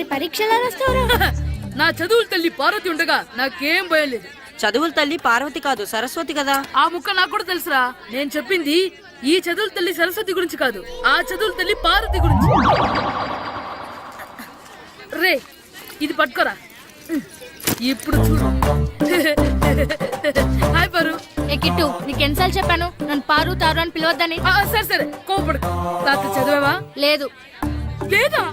మరి పరీక్షలు రాస్తావరా? నా చదువుల తల్లి పార్వతి ఉండగా నాకేం భయం లేదు. చదువుల తల్లి పార్వతి కాదు సరస్వతి కదా. ఆ ముక్క నాకు కూడా తెలుసురా. నేను చెప్పింది ఈ చదువుల తల్లి సరస్వతి గురించి కాదు, ఆ చదువుల తల్లి పార్వతి గురించి. రే ఇది పట్టుకోరా. ఇప్పుడు చూడు. హాయ్ పారు. ఏ కిట్టు, నీకు ఎన్నిసార్లు చెప్పాను నన్ను పారు తారు అని పిలవద్దని? సరే సరే కోపడకు. రాత్రి చదివావా? లేదు. లేదా?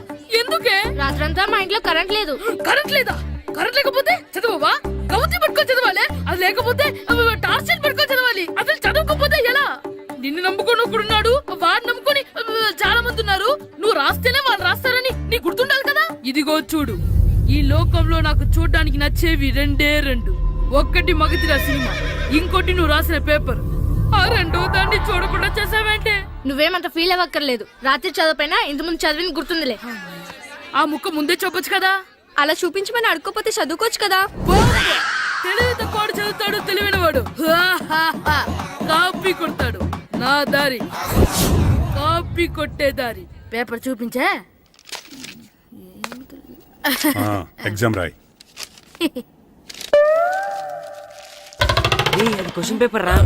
ఎందుకే? రాత్రంతా మా ఇంట్లో కరెంట్ లేదు. కరెంట్ లేదా? కరెంట్ లేకపోతే చదవవా? కవిత పట్టుకొని చదవాలి. అది లేకపోతే టార్చర్ పట్టుకొని చదవాలి. అసలు చదవకపోతే ఎలా? నిన్ను నమ్ముకొని ఒకడున్నాడు, వాడు నమ్ముకొని చాలా మంది ఉన్నారు. నువ్వు రాస్తేనే వాళ్ళు రాస్తారని నీ గుర్తుండాలి కదా. ఇదిగో చూడు, ఈ లోకంలో నాకు చూడ్డానికి నచ్చేవి రెండే రెండు. ఒక్కటి మగతిరా సినిమా, ఇంకోటి నువ్వు రాసిన పేపర్. ఆ రెండో దాన్ని చూడకుండా చేసావేంటే? నువ్వేమంత ఫీల్ అవ్వక్కర్లేదు. రాత్రి చదవపోయినా ఇంత ముందు చదివిన గుర్తుందిలే. ఆ ముక్క ముందే చెప్పొచ్చు కదా. అలా చూపించమని అడుక్కోపోతే చదువుకోవచ్చు కదా. తెలివి తక్కువ చదువుతాడు, తెలివైన వాడు కాపీ కొడతాడు. నా దారి కాపీ కొట్టే దారి. పేపర్ చూపించే. ఎగ్జామ్ రాయి. అది క్వశ్చన్ పేపర్ రా.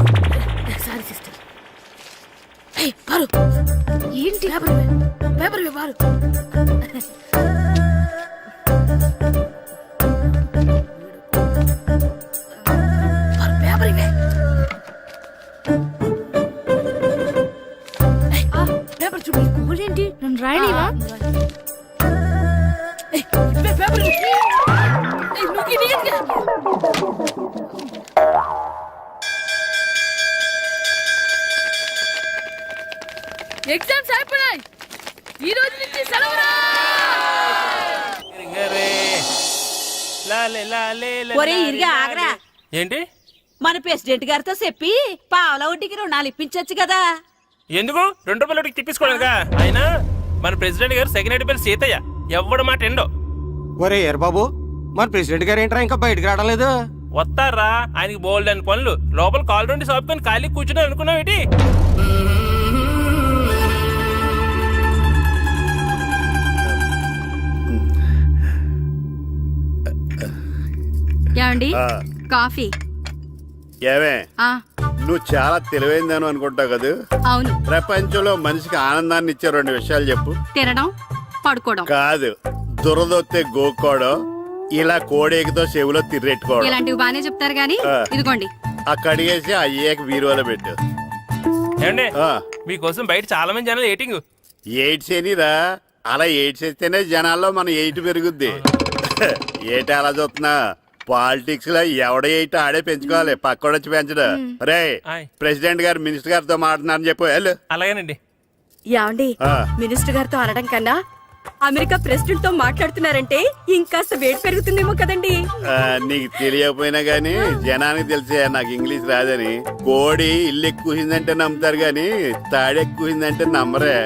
Sorry sister. పారు ఏంటి పేపర్ పారు. పేపర్ ఇవే. పేపర్ చూపి. ఏంటి నన్ను రాయనివా? పేపర్ ఎగ్జామ్స్ అయిపోయాయి. ఈ రోజు నుంచి సెలవురా. ఒరే ఇరిగా ఆగరా. ఏంటి? మన ప్రెసిడెంట్ గారితో చెప్పి పావల వడ్డీకి రుణాలు ఇప్పించొచ్చు కదా. ఎందుకు? 2 రూపాయలు ఒకటి తిప్పించుకోలేదుగా. ఆయన మన ప్రెసిడెంట్ గారు సెకండ్ పేరు సీతయ్య. ఎవడు మాట ఎండో. ఒరే ఎర్ బాబు, మన ప్రెసిడెంట్ గారు ఏంట్రా ఇంకా బయటకు రావడం లేదు? వస్తారా, ఆయనకి బోల్డ్ అని పనులు. లోపల కాల్ రెండు సాపుకొని ఖాళీ కూర్చుని అనుకున్నావు ఏంటి? ఏమండి కాఫీ? ఏమే నువ్వు చాలా తెలివైందని అనుకుంటావు కదా. అవును. ప్రపంచంలో మనిషికి ఆనందాన్ని ఇచ్చే 2 విషయాలు చెప్పు. తినడం, పడుకోవడం. కాదు, దురదొత్తే గోక్కోవడం, ఇలా కోడేకితో చెవులో తిర్రెట్టుకోవడం. ఇలాంటివి బానే చెప్తారు గానీ ఇదిగోండి. కడిగేసి అయ్యాక బీరువాలో పెట్టు. ఏమండి, మీకోసం బయట చాలా మంది జనాలు ఎయిటింగ్. ఎయిడ్స్ ఏనిరా? అలా ఎయిడ్స్ వేస్తేనే జనాల్లో మన ఎయిట్ పెరుగుద్ది. ఏటి అలా చూస్తున్నా? పాలిటిక్స్ లో ఎవడ ఎయిట్ ఆడే పెంచుకోవాలి, పక్కడొచ్చి పెంచడు. రే ప్రెసిడెంట్ గారు మినిస్టర్ గారితో మాట్లాడుతున్నారని చెప్పు. వెళ్ళు. అలాగేనండి. యాండి మినిస్టర్ గారితో అనడం కన్నా అమెరికా ప్రెసిడెంట్ తో మాట్లాడుతున్నారంటే ఇంకాస్త వేడి పెరుగుతుందేమో కదండి. నీకు తెలియకపోయినా గానీ జనానికి తెలిసే నాకు ఇంగ్లీష్ రాదని. కోడి ఇల్లు ఎక్కువసిందంటే నమ్ముతారు గాని తాడెక్కువసిందంటే నమ్మరే.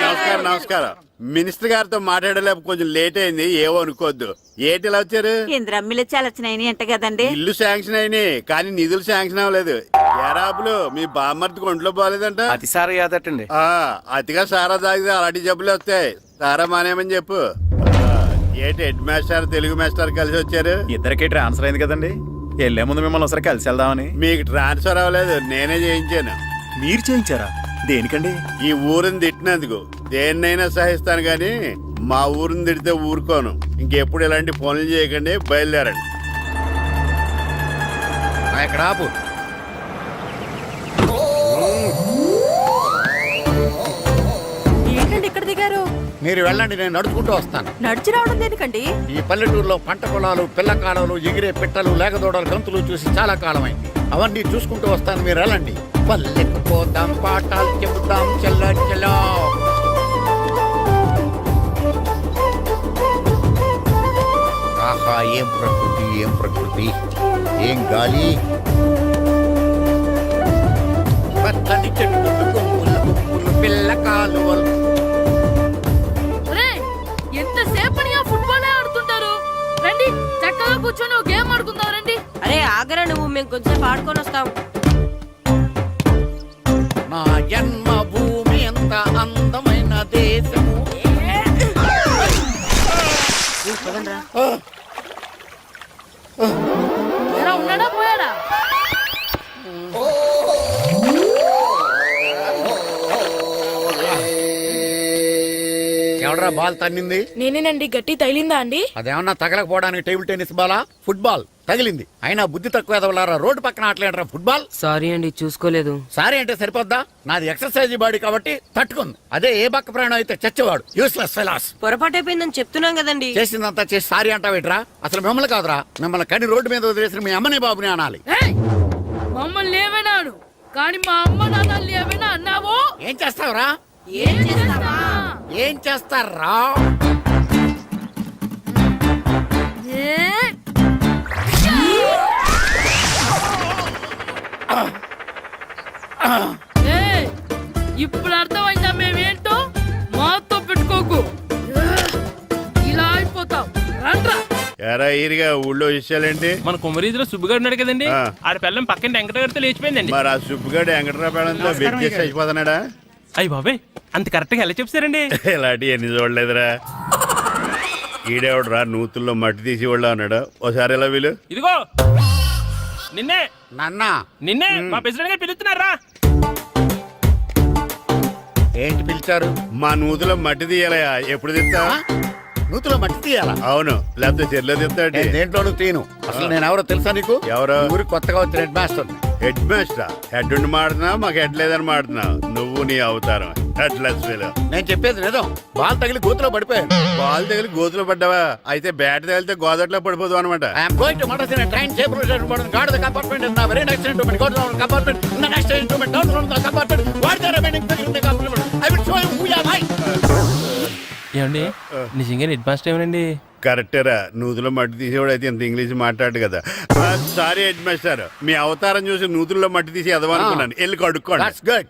నమస్కారం నమస్కారం. మినిస్టర్ గారితో మాట్లాడలేక కొంచెం లేట్ అయింది, ఏవో అనుకోవద్దు. ఏటి ఇలా వచ్చారు? ఇంద్రమ్మిలు చాలచ్చినాయి అంట కదండి. ఇల్లు శాంక్షన్ అయినాయి కానీ నిధులు శాంక్షన్ అవ్వలేదు. ఎరాపులు మీ బామ్మర్తికి ఒంట్లో పోలేదంట. అతిసార యాదటండి. అతిగా సారా తాగితే అలాంటి జబ్బులు వస్తాయి. సారా మానేమని చెప్పు. ఏటి హెడ్ మాస్టర్ తెలుగు మాస్టర్ కలిసి వచ్చారు? ఇద్దరికి ట్రాన్స్ఫర్ అయింది కదండి. వెళ్లే ముందు మిమ్మల్ని ఒకసారి కలిసి వెళ్దామని. మీకు ట్రాన్స్ఫర్ అవ్వలేదు, నేనే చేయించాను. మీరు చేయించారా? దేనికండి? ఈ ఊరిని తిట్టినందుకు. దేన్నైనా సహిస్తాను గాని మా ఊరిని తిడితే ఊరుకోను. ఇంకెప్పుడు ఇలాంటి పనులు చేయకండి, బయలుదేరండి. ఇక్కడ ఆపు. ఏంటండి ఇక్కడ దిగారు? మీరు వెళ్ళండి, నేను నడుచుకుంటూ వస్తాను. నడిచి రావడం దేనికండి? ఈ పల్లెటూరులో పంట పొలాలు, పిల్ల కాలాలు, ఎగిరే పిట్టలు, లేకదోడలు, గంతులు చూసి చాలా కాలమైంది. అవన్నీ చూసుకుంటూ వస్తాను, మీరు వెళ్ళండి. పల్లెకు పోతాం, పాఠాలు చెబుతాం, చెల్లో చెల్లో. ఆహా, ఏం ప్రకృతి, ఏం ప్రకృతి, ఏం గాలి. పచ్చని చెట్లు, కొమ్ములు కొమ్ములు, పిల్ల కాలువలు. ఎంతసేపని ఆ ఫుట్బాల్ ఆడుతుంటారు? రండి చక్కగా కూర్చొని ఒక గేమ్ ఆడుకుందాం రండి. అరే ఆగరా నువ్వు, మేము కొంచెం ఆడుకొని వస్తాం. నా జన్మభూమి ఎంత అందమైన దేశము. ఎవడరా బాల్ తన్నింది? నేనేనండి. గట్టి తగిలిందా అండి? అదేమన్నా తగలకపోవడానికి టేబుల్ టెన్నిస్ బాలా, ఫుట్బాల్ తగిలింది. అయినా బుద్ధి తక్కువ ఎదవలారా, రోడ్డు పక్కన ఆటలేడరా ఫుట్బాల్. సారీ అండి, చూసుకోలేదు. సారీ అంటే సరిపోద్దా? నాది ఎక్సర్సైజ్ బాడీ కాబట్టి తట్టుకుంది. అదే ఏ బక్క ప్రాణం అయితే చచ్చేవాడు. Useless fellas. పొరపాటు అయిపోయిందని చెప్తున్నాం కదండి. చేసిందంతా చేసి సారీ అంటావేట్రా? అసలు మిమ్మల్ని కాదురా, మిమ్మల్ని కని రోడ్డు మీద వదిలేసిన మీ అమ్మని బాబుని అనాలి. ఏయ్! మమ్మల్ని ఏమైనాను కానీ మా అమ్మ నాన్నల్ని ఏమైనా అన్నావో ఏం చేస్తావురా? ఏం చేస్తారా? ఏయ్! ఇప్పుడు అర్థమైందా మేమేంటో? మాతో పెట్టుకోకు, ఇలా అయిపోతావు. రండ్రా. ఎరా ఈరిగా ఊళ్ళో విషయాలేంటి? మన కుమరీజులో సుబ్బుగాడు ఉన్నాడు కదండి, ఆ. ఆడ పిల్లం పక్కన వెంకటగారితో లేచిపోయిందండి. మరి ఆ సుబ్బుగాడు వెంకటరాపేడంతో బెట్ చేసి అయిపోతున్నాడా? అయ్యి బాబాయ్, అంత కరెక్ట్ గా ఎలా చెప్తారండి? ఇలాంటి ఎన్ని చూడలేదురా. ఈడేవడరా నూతుల్లో మట్టి తీసి వాళ్ళు అన్నాడు. ఓసారి ఎలా వీలు? ఇదిగో నిన్నే నాన్నా నిన్నే మా ప్రెసిడెంట్ గారు పిలుస్తున్నారా? ఏంటి పిలిచారు? మా నూతులో మట్టి తీయాలయా. ఎప్పుడు తీస్తా? నూతులో మట్టి తీయాలా? అవును, లేకపోతే చెర్లో తీస్తాడు. నేను దేంట్లోనూ తీను. అసలు నేను ఎవరో తెలుసా నీకు? ఎవరు? ఊరి కొత్తగా వచ్చిన head master. Head master head ఉండి మాడుతున్నావు, మాకు హెడ్ లేదని మాడుతున్నావు. నువ్వు నీ అవతారం హెడ్లెస్ ఫీల్. నేను చెప్పేది నిజం. బాల్ తగిలి గోతులో పడిపోయాను. బాల్ తగిలి గోతులో పడ్డావా? అయితే బ్యాట్ తగిలితే గోదట్లో పడిపోదు అనమాట. ఐఎమ్ గోయింగ్ టు మడస్ in a train table station guard the compartment in the very next instrument go down compartment in the next instrument down from the compartment what the remaining thing in the compartment I will show you who you are. ఏమండి నిజంగా head master ఏమనండి? కరెక్టరా, నూతులో మట్టి తీసేవాడు అయితే ఇంత English మాట్లాడు కదా. Sorry head master, మీ అవతారం చూసి నూతుల్లో మట్టి తీసి ఎదవనుకున్నాను. వెళ్ళి కడుక్కోండి. That's good.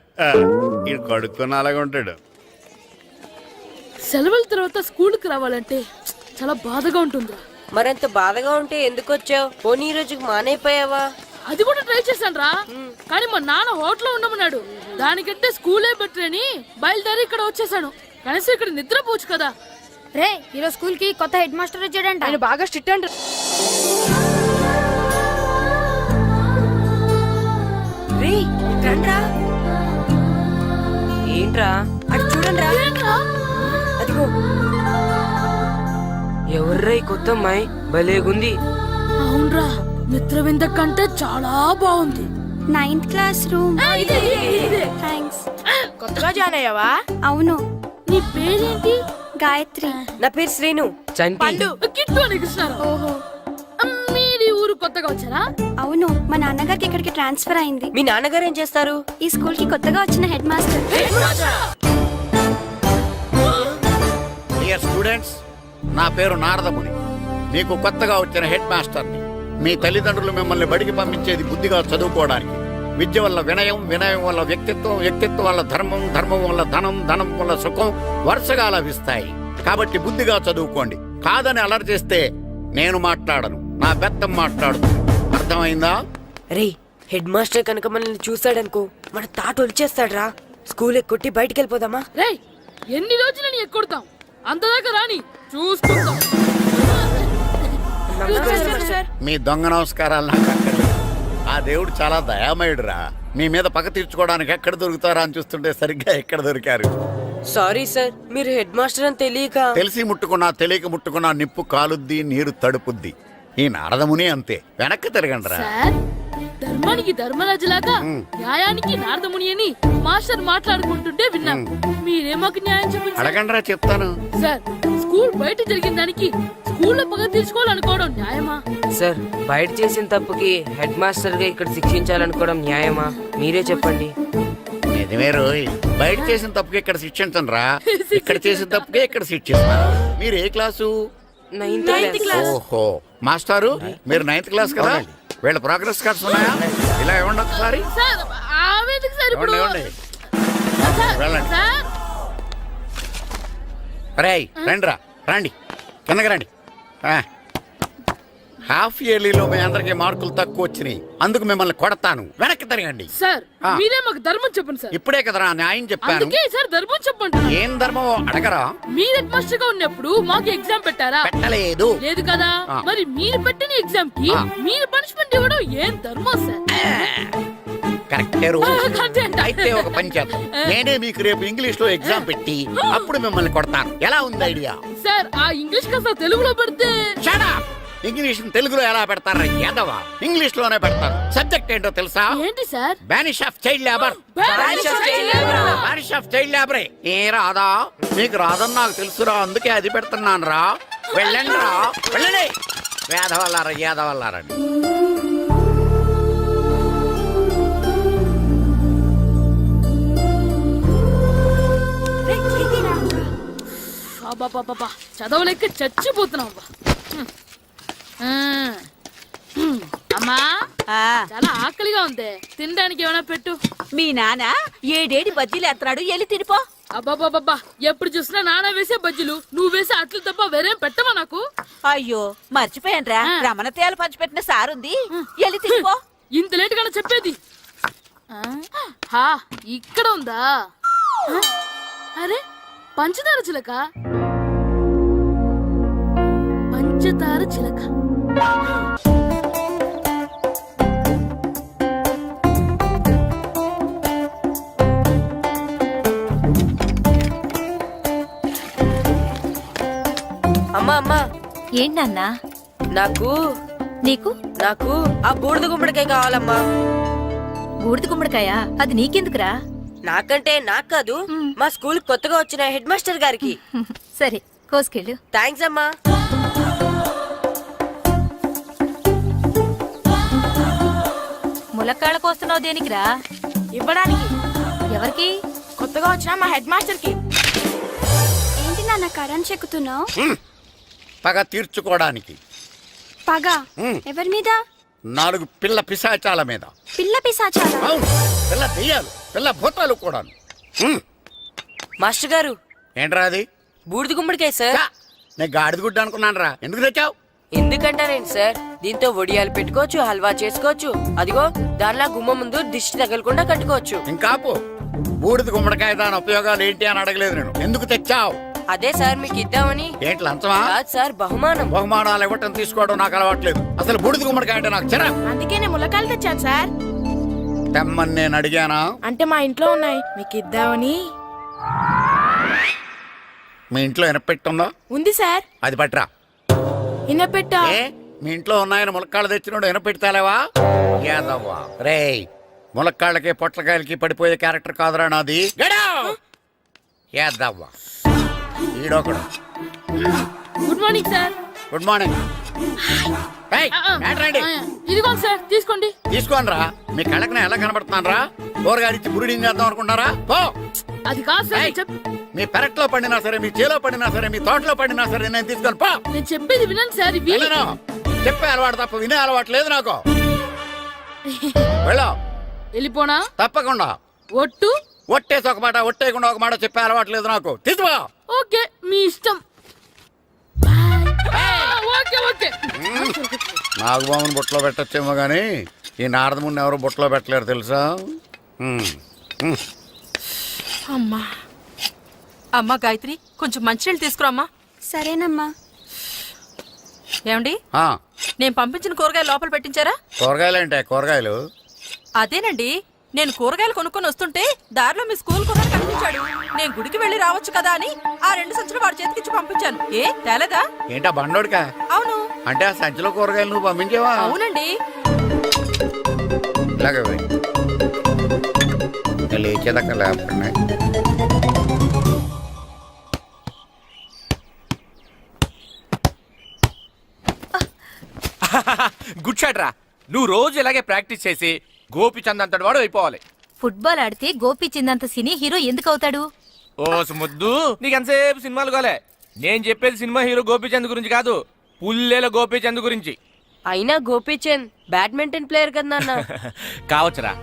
ఇది కడుక్కొని అలాగే ఉంటాడు. సెలవుల తర్వాత స్కూల్కి రావాలంటే చాలా బాధగా ఉంటుంది. మరంత బాధగా ఉంటే ఎందుకు వచ్చావు? పోనీ ఈ రోజుకి మానైపోయావా? అది కూడా ట్రై చేశాను రా, కానీ మా నాన్న హోటల్లో ఉండమన్నాడు. దానికంటే స్కూలే బెటర్ అని బయలుదేరి ఇక్కడ వచ్చేసాను. కనీసం ఇక్కడ నిద్రపోవచ్చు కదా. రే ఈరోజు స్కూల్ కి కొత్త హెడ్ మాస్టర్ వచ్చాడంట. ఆయన బాగా స్ట్రిక్ట్ అంట. రే రండ్రా. ఏంట్రా అటు చూడండిరా. అదిగో ఎవర్రా ఈ కొత్త అమ్మాయి? భలేగుంది. అవునరా, మిత్రవింద కంటే చాలా బాగుంది. 9th class room. థ్యాంక్స్. కొత్తగా జాయిన్ అయ్యావా? అవును. నీ పేరేంటి? గాయత్రి. నా పేరు శ్రీను. పండు. కిట్టు అని కృష్ణారావు. ఓహో. మీరు ఊరు కొత్తగా వచ్చారా? అవును, మా నాన్నగారికి ఇక్కడికి ట్రాన్స్ఫర్ అయింది. మీ నాన్నగారు ఏం చేస్తారు? ఈ స్కూల్ కి కొత్తగా వచ్చిన హెడ్ మాస్టర్. డియర్ స్టూడెంట్స్, నా పేరు నారదముని. మీకు కొత్తగా వచ్చిన హెడ్ మాస్టర్ని. మీ తల్లిదండ్రులు మిమ్మల్ని బడికి పంపించేది బుద్ధిగా చదువుకోవడానికి. విద్య వల్ల వినయం, వినయం వల్ల వ్యక్తిత్వం, వ్యక్తిత్వం వల్ల ధర్మం, ధర్మం వల్ల ధనం, ధనం వల్ల సుఖం వరుసగా లభిస్తాయి. కాబట్టి బుద్ధిగా చదువుకోండి. కాదని అలర్ చేస్తే నేను మాట్లాడను, నా బెత్తం మాట్లాడుతుంది. అర్థమైందా? రే హెడ్ మాస్టర్ కనుక మనల్ని చూసాడనుకో మన తాట వచ్చేస్తాడ్రా. స్కూల్ ఎక్కొట్టి బయటికి వెళ్ళిపోదామా? రే ఎన్ని రోజులు నీ ఎక్కొడతాం? అంతదాకా రాని చూసుకుంటాం. మీ దొంగ నమస్కారాలు నాకు అక్కర్లేదు. ఆ దేవుడు చాలా దయామయుడురా. మీ మీద పగ తీర్చుకోవడానికి ఎక్కడ దొరుకుతారా అని చూస్తుంటే సరిగ్గా ఎక్కడ దొరికారు. సారీ సార్, మీరు హెడ్ మాస్టర్ అని తెలియక. తెలిసి ముట్టుకున్నా తెలియక ముట్టుకున్నా నిప్పు కాలుద్ది, నీరు తడుపుద్ది. ఈ నారదముని అంతే. వెనక్కి తిరగండి రా. సార్, ధర్మానికి ధర్మరాజులాగా న్యాయానికి నారదముని అని మాస్టర్ మాట్లాడుకుంటుంటే విన్నాం. మీరే మాకు న్యాయం చెప్పండి. అడగండి రా, చెప్తాను. సార్, స్కూల్ బయట జరిగిన దానికి స్కూల్లో పగ తీర్చుకోవాలనుకోవడం న్యాయమా? సార్, బయట చేసిన తప్పుకి హెడ్ మాస్టర్ గా ఇక్కడ శిక్షించాలనుకోవడం న్యాయమా? మీరే చెప్పండి. నిజమే రోయ్, బయట చేసిన తప్పుకి ఇక్కడ శిక్షించను రా. ఇక్కడ చేసిన తప్పుకే ఇక్కడ శిక్షిస్తాను. మీరు ఏ క్లాసు? 9th class. ఓహో, మాస్టారు మీరు 9th క్లాస్ కదా? వీళ్ళ ప్రోగ్రెస్ కార్డ్స్ ఉన్నాయా? ఇలా ఇవ్వండి ఒకసారి. సార్, ఆవేదకు సార్ ఇప్పుడు. ఇవ్వండి. సార్, వెళ్ళండి. సార్. రేయ్ రండి రా, రండి కిందకి రండి. హాఫ్ ఇయర్లీలో మీ అందరికి మార్కులు తక్కువ వచ్చినాయి, అందుకు మిమ్మల్ని కొడతాను. వెనక్కి తిరగండి. సార్, మీరే మాకు ధర్మం చెప్పండి సార్. ఇప్పుడే కదరా న్యాయం చెప్పాను. అందుకే సార్ ధర్మం చెప్పండి. ఏం ధర్మం అడగరా? మీరు హెడ్ మాస్టర్ గా ఉన్నప్పుడు మాకు ఎగ్జామ్ పెట్టారా? పెట్టలేదు. లేదు కదా. మరి మీరు పెట్టిన ఎగ్జామ్ కి మీరు పనిష్మెంట్ ఇవ్వడం ఏం ధర్మం సార్? కరెక్టే కరెక్టే అంట. అయితే ఒక పని చేద్దాం, నేనే మీకు రేపు ఇంగ్లీష్ లో ఎగ్జామ్ పెట్టి అప్పుడు మిమ్మల్ని కొడతాను. ఎలా ఉంది ఐడియా? సార్ ఆ ఇంగ్లీష్ కాస్త తెలుగులో పెడితే. Shut up! ఇంగ్లీష్ తెలుగులో ఎలా పెడతారా యాదవా? ఇంగ్లీష్ లోనే పెడతారు. సబ్జెక్ట్ ఏంటో తెలుసా? ఏంటి sir? Banish of child labour. Banish of child లేబరే. ఏ రాదా? మీకు రాదని నాకు తెలుసురా, అందుకే అది పెడుతున్నాను రా. వెళ్ళండి రా, వెళ్ళండి. వేదవల్లారా యాదవల్లారని. అబ్బా చదవలేక చచ్చిపోతున్నాం అబ్బా. అమ్మా చాలా ఆకలిగా ఉంది, తినడానికి ఏమైనా పెట్టు. మీ నాన్న ఏడేడి బజ్జీలు ఎత్తాడు, ఎల్లి తినిపో. అబ్బాబాబా ఎప్పుడు చూసినా నాన్న వేసే బజ్జీలు, నువ్వు వేసే అట్లు తప్ప వేరేం పెట్టవా నాకు? అయ్యో మర్చిపోయానురా, రమణ తేలు పంచిపెట్టిన సారుంది, ఎల్లి తినిపో. ఇంత లేట్ గా చెప్పేది. హా ఇక్కడ ఉందా? అరే పంచదార చిలక, పంచదార చిలక. అమ్మా అమ్మా, ఏంటన్నా నాకు నీకు నాకు ఆ బూడిద గుమ్మడికాయ కావాలమ్మా. బూడిద గుమ్మడికాయ? అది నీకెందుకురా? నాకంటే నాకు కాదు, మా స్కూల్ కొత్తగా వచ్చిన హెడ్ మాస్టర్ గారికి. సరే కోసుకెళ్ళు. థ్యాంక్స్ అమ్మా. ములక్కాళ్ళ కోస్తున్నావు దేనికిరా? ఇవ్వడానికి. ఎవరికి? కొత్తగా వచ్చిన మా హెడ్ మాస్టర్ కి. ఏంటి నాన్న కరెంట్ చెక్కుతున్నావు? పగ తీర్చుకోవడానికి. పగ హ్మ్. ఎవరి మీద? 4 పిల్ల పిశాచాల మీద. పిల్ల పిశాచాలా? అవును, పిల్ల దెయ్యాలు, పిల్ల భూతాలు కూడా. మాస్టర్ గారు, ఏంట్రా అది? బూడిద గుమ్మడికాయ సార్. ఛా, నేను గాడిద గుడ్డ అనుకున్నాను రా. ఎందుకు తెచ్చావు? ఎందుకంటారేంటి సార్, దీంతో వడియాలు పెట్టుకోవచ్చు, హల్వా చేసుకోవచ్చు. అదిగో దానిలా గుమ్మ ముందు దిష్టి తగలకుండా కట్టుకోవచ్చు. ఇంకాపు, బూడిద గుమ్మడికాయ దాని ఉపయోగాలు ఏంటి అని అడగలేదు నేను. ఎందుకు తెచ్చావు? అదే సార్ మీకు ఇద్దామని. ఏంటి లంచమా? కాదు సార్, బహుమానం. బహుమానాలు ఇవ్వటం తీసుకోవడం నాకు అలవాట్లేదు. అసలు బూడిద గుమ్మడికాయ అంటే నాకు చిరా. అందుకే నేను ములక్కాయలు తెచ్చాను సార్. తెమ్మని నేను అడిగానా? అంటే మా ఇంట్లో ఉన్నాయి, మీకు ఇద్దామని. మీ ఇంట్లో ఎనపెట్టుందా? ఉంది సార్. అది పట్రా. ఇన్నపెట్టా. ఏ, మీ ఇంట్లో ఉన్నాయని ములక్కాళ్ళు తెచ్చినోడు ఎనపెడతాలేవా? యాదవ్వా రేయ్, ములక్కాళ్ళకి పొట్లకాయలకి పడిపోయే క్యారెక్టర్ కాదురా నాది. యాదవ్వా ఈడొకడు. Good morning sir. Good morning. రండి ఇదిగోండి సార్, తీసుకోండి. తీసుకోనరా. మీ కళ్ళకి నేను ఎలా కనబడుతున్నాను రా? కూరగాయలిచ్చి బురిడింగ్ చేద్దాం అనుకుంటారా? పో. అది కాదు సార్, ఏయ్, మీ పెరట్లో పండినా సరే, మీ చేలో పండినా సరే, మీ తోటలో పండినా సరే నేను తీసుకొని పో. నేను చెప్పేది వినండి సార్. ఇవి వెళ్ళను. చెప్పే అలవాటు తప్ప వినే అలవాటు లేదు నాకు. వెళ్ళా. వెళ్ళిపోనా? తప్పకుండా. ఒట్టు? ఒట్టేసి ఒక మాట, ఒట్టేయకుండా ఒక మాట చెప్పే అలవాటు లేదు నాకు. తీసుకో. ఓకే, మీ ఇష్టం. Okay okay. నాగబాబుని బుట్టలో పెట్టచ్చేమో గానీ ఈ నారదముని ఎవరు బుట్టలో పెట్టలేరు తెలుసా? అమ్మా అమ్మా గాయత్రి, కొంచెం మంచినీళ్ళు తీసుకురామ్మా. సరేనమ్మా. ఏమండి, ఆ, నేను పంపించిన కూరగాయలు లోపల పెట్టించారా? కూరగాయలు ఏంటే? కూరగాయలు అదేనండి, నేను కూరగాయలు కొనుక్కొని వస్తుంటే దారిలో మీ స్కూల్ కుర్రాడు కనిపించాడు. నేను గుడికి వెళ్ళి రావచ్చు కదా అని ఆ 2 సంచులు వాడి చేతికిచ్చి పంపించాను. ఏ తేలేదా? ఏంటా బండోడికా? అవును. అంటే ఆ సంచిలో కూరగాయలు నువ్వు పంపించేవా? అవునండి. ఇలాగే లేచేదాకా లేకుండా. గుడ్ షాట్ రా. నువ్వు రోజు ఇలాగే ప్రాక్టీస్ చేసి గోపిచంద్ అంతటి వాడు అయిపోవాలి. ఫుట్బాల్ ఆడితే గోపీచంద్ సినీ హీరో ఎందుకు అవుతాడు? ఓ ముద్దు, నీకు ఎంతసేపు సినిమాలు కాలే. నేను చెప్పేది సినిమా హీరో గోపిచంద్ గురించి కాదు, పుల్లెల గోపిచంద్ గురించి. అయినా గోపీచంద్ బ్యాడ్మింటన్ ప్లేయర్ కదా నాన్న. కావచ్చురా,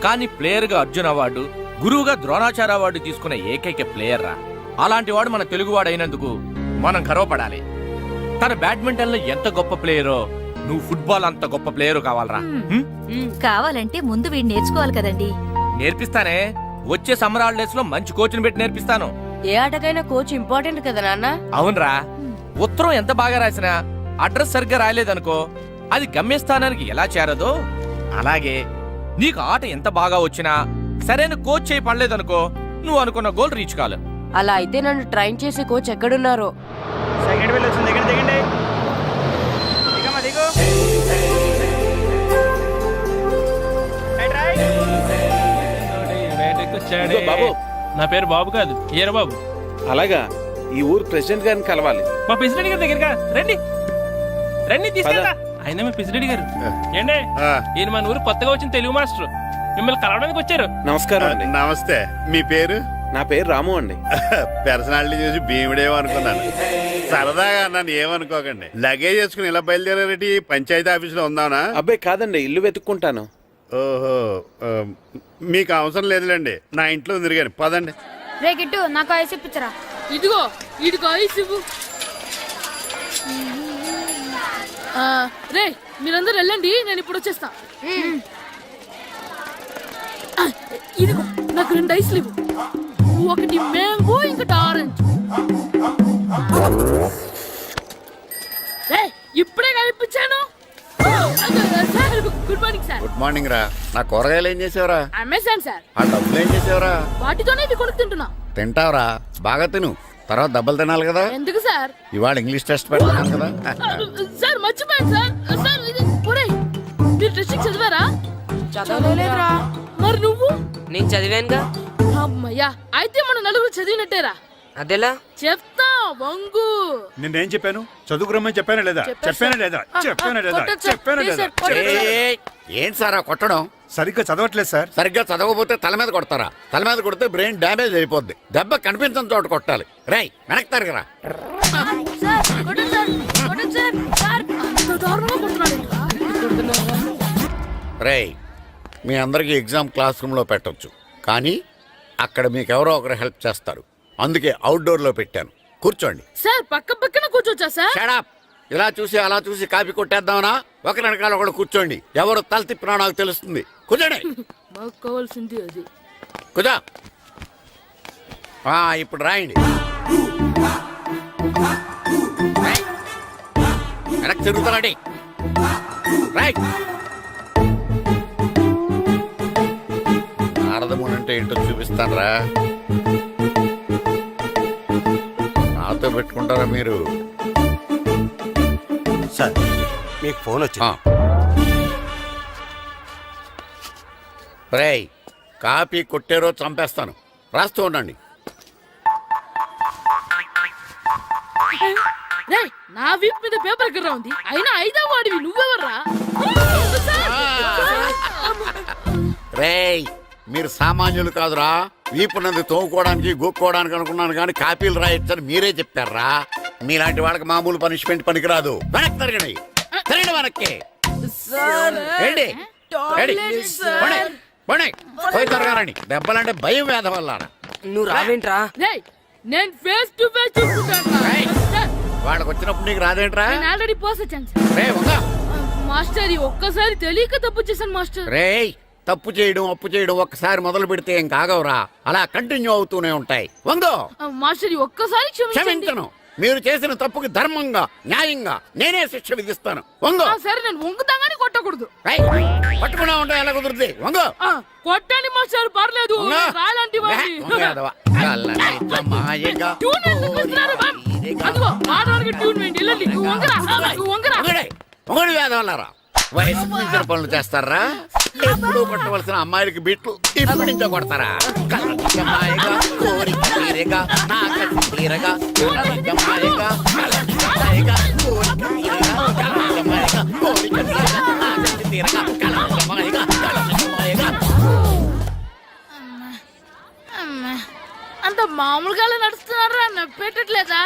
కానీ ప్లేయర్ గా అర్జున్ అవార్డు, గురువుగా ద్రోణాచార్య అవార్డు తీసుకున్న ఏకైక ప్లేయర్ రా. అలాంటి వాడు మన తెలుగువాడు అయినందుకు మనం గర్వపడాలి. తన బ్యాడ్మింటన్ లో ఎంత గొప్ప ప్లేయరో నువ్వు ఫుట్బాల్ అంత గొప్ప ప్లేయర్ కావాలరా. కావాలంటే ముందు వీడు నేర్చుకోవాలి కదండి. నేర్పిస్తానే, వచ్చే సమ్మర్ హాలిడేస్ లో మంచి కోచ్ని పెట్టి నేర్పిస్తాను. ఏ ఆటకైనా కోచ్ ఇంపార్టెంట్ కదా నాన్న. అవునరా, ఉత్తరం ఎంత బాగా రాసినా అడ్రస్ సరిగ్గా రాయలేదనుకో, అది గమ్యస్థానానికి ఎలా చేరదో అలాగే నీకు ఆట ఎంత బాగా వచ్చినా సరైన కోచ్ చేయి పడలేదనుకో నువ్వు అనుకున్న గోల్ రీచ్ కాలు. అలా అయితే నన్ను ట్రైన్ చేసే కోచ్ ఎక్కడున్నారో. సెకండ్ వెళ్ళి వచ్చింది దిగండి దిగండి దిగమ్మా దిగు ఇదిగో బాబు, నా పేరు బాబు కాదు ఈర బాబు. అలాగా ఈ ఊరు ప్రెసిడెంట్ గారిని కలవాలి. మా ప్రెసిడెంట్ గారి దగ్గరగా రండి రండి తీసుకెళ్తా. ఆయన మీ ప్రెసిడెంట్ గారు ఏండే ఈయన మన ఊరు కొత్తగా వచ్చిన తెలుగు మాస్టర్ మిమ్మల్ని కలవడానికి వచ్చారు. నమస్కారం అండి. నమస్తే. మీ పేరు? నా పేరు రాము అండి. పర్సనాలిటీ చూసి భీముడేమో అనుకున్నాను. సరదాగా నన్ను ఏమనుకోకండి. లగేజ్ వేసుకుని ఇలా బయలుదేరేటి పంచాయతీ ఆఫీసులో ఉందానా? అబ్బాయి కాదండి, ఇల్లు వెతుక్కుంటాను. ఓహో, మీకు అవసరం లేదులేండి, నా ఇంట్లో ఉంది కానీ పదండి. రే గిట్టు నాకు ఐస్ ఇప్పించరా. ఇదిగో ఇదిగో ఐస్ ఇవ్వు. రే మీరందరూ వెళ్ళండి, నేను ఇప్పుడు వచ్చేస్తా. ఇదిగో నాకు 2 ఐస్లు ఇవ్వు. ఒకటి మ్యాంగో ఇంకటి ఆరెంజ్. ఇప్పుడే కనిపించాను. Sir good morning sir. Good morning రా. నా కూరగాయలు ఏం చేసావురా? Amazon sir. ఆ డబ్బులు ఏం చేసావురా? వాటితోనే ఇది కొనుక్కు తింటున్నా. తింటావురా, బాగా తిను. తర్వాత దెబ్బలు తినాలి కదా. ఎందుకు సార్? ఇవాళ ఇంగ్లీష్ టెస్ట్ పెడతాను కదా. సార్ మర్చిపోయాను సార్. సార్ ఇది ఒరేయ్, మీరు టెస్టింగ్ చదివారా? చదవలేదురా. మరి నువ్వు? నేను చదివానుగా. అమ్మయ్యా, అయితే మన నలుగురు చదివినట్టేరా. అదెలా? చెప్తా వంగు. నిన్నేం చెప్పాను? చదువుకురమ్మని చెప్పానా లేదా? చెప్పానా లేదా? చెప్పానా లేదా? కొట్టొచ్చు సార్. చెప్పానా లేదా? ఏయ్, ఏంటి సార్ ఆ కొట్టడం? సరిగ్గా చదవట్లేదు సార్. సరిగ్గా చదవకపోతే తల మీద కొడతారా? తల మీద కొడితే బ్రెయిన్ డ్యామేజ్ అయిపోద్ది. దెబ్బ కనిపించని చోట కొట్టాలి. రేయ్ వెనక్కి తరగరా. రేయ్, మీ అందరికీ ఎగ్జామ్ క్లాస్ రూమ్లో పెట్టొచ్చు, కానీ అక్కడ మీకు ఎవరో ఒకరు హెల్ప్ చేస్తారు. అందుకే అవుట్డోర్లో పెట్టాను. కూర్చోండి. సార్ పక్క పక్కన కూర్చోచ్చా సార్? షడప్. ఇలా చూసి అలా చూసి కాపీ కొట్టేద్దామనా? ఒకరి వెనకాల ఒకడు కూర్చోండి. ఎవరు తల తిప్పినా నాకు తెలుస్తుంది. కూర్చోండి. మాకు కావాల్సింది అది. కూర్చో. ఇప్పుడు రాయండి. వెనక్కి తిరుగుతానండి. రాయ్. నారదముని అంటే ఏంటో చూపిస్తానరా. నాతో పెట్టుకుంటారా మీరు? సార్ మీకు ఫోన్ వచ్చింది. రేయ్, కాపీ కొట్టేరో చంపేస్తాను. రాస్తూ ఉండండి. రేయ్, నా వీప్ మీద పేపర్ ఎక్కడ ఉంది? అయినా 5వ వాడివి నువ్వెవర్రా? రేయ్, మీరు సామాన్యులు కాదురా. వీపున్నది తోముకోవడానికి గోక్కోవడానికి అనుకున్నాను, కానీ కాపీలు రాయొచ్చని మీరే చెప్పారా. మీలాంటి వాళ్ళకి మామూలు పనిష్మెంట్ పనికిరాదు. వెనక్కి తిరగండి. తిరగండి వెనక్కి. ఏంటి? పోయి తిరగారండి. దెబ్బలంటే భయం వేద వల్ల. నువ్వు రావేంట్రా? రేయ్, నేను ఫేస్ టు ఫేస్ చూసుకుంటాను. వాళ్ళకి వచ్చినప్పుడు నీకు రాదేంట్రా? నేను ఆల్రెడీ పోస్ వచ్చాను సార్. రే వంగా. మాస్టర్, ఒక్కసారి తెలియక తప్పు చేశాను మాస్టర్. రేయ్, తప్పు చేయడం అప్పు చేయడం ఒక్కసారి మొదలు పెడితే ఏం కాగవరా. అలా కంటిన్యూ అవుతూనే ఉంటాయి. వందో. మాస్టర్, ఒక్కసారి క్షమించను. మీరు చేసిన తప్పుకి ధర్మంగా న్యాయంగా నేనే శిక్ష విధిస్తాను. వంగో. సరే, నేను వంగుతాగానే కొట్టకూడదు. పట్టుకున్నా ఉంటా ఎలా కుదురుతుంది. వంగో. కొట్టండి మాస్టర్, పర్లేదు. రాలాంటి వాడిని. ట్యూన్ ఎందుకు ఇస్తున్నారు? అదిగో ఆడవానికి ట్యూన్ వేయండి. వెళ్ళండి. నువ్వు వంగరా. నువ్వు వంగరా. మొగడు వేదవల్లారా. వయసు మించిన పనులు చేస్తారా? ఎప్పుడు కొట్టవలసిన అమ్మాయిలకి బిట్లు ఇప్పుడు నుంచో కొడతారా? కలజమాయగా కోరిక తీరగా నా కసి తీరగా కలజమాయగా కలజమాయగా కోరిక తీరగా కలజమాయగా కోరిక తీరగా నా కసి తీరగా కలజమాయగా కలజమాయగా. అంత మామూలుగా నడుస్తున్నారా? నొప్పెట్టట్లేదా?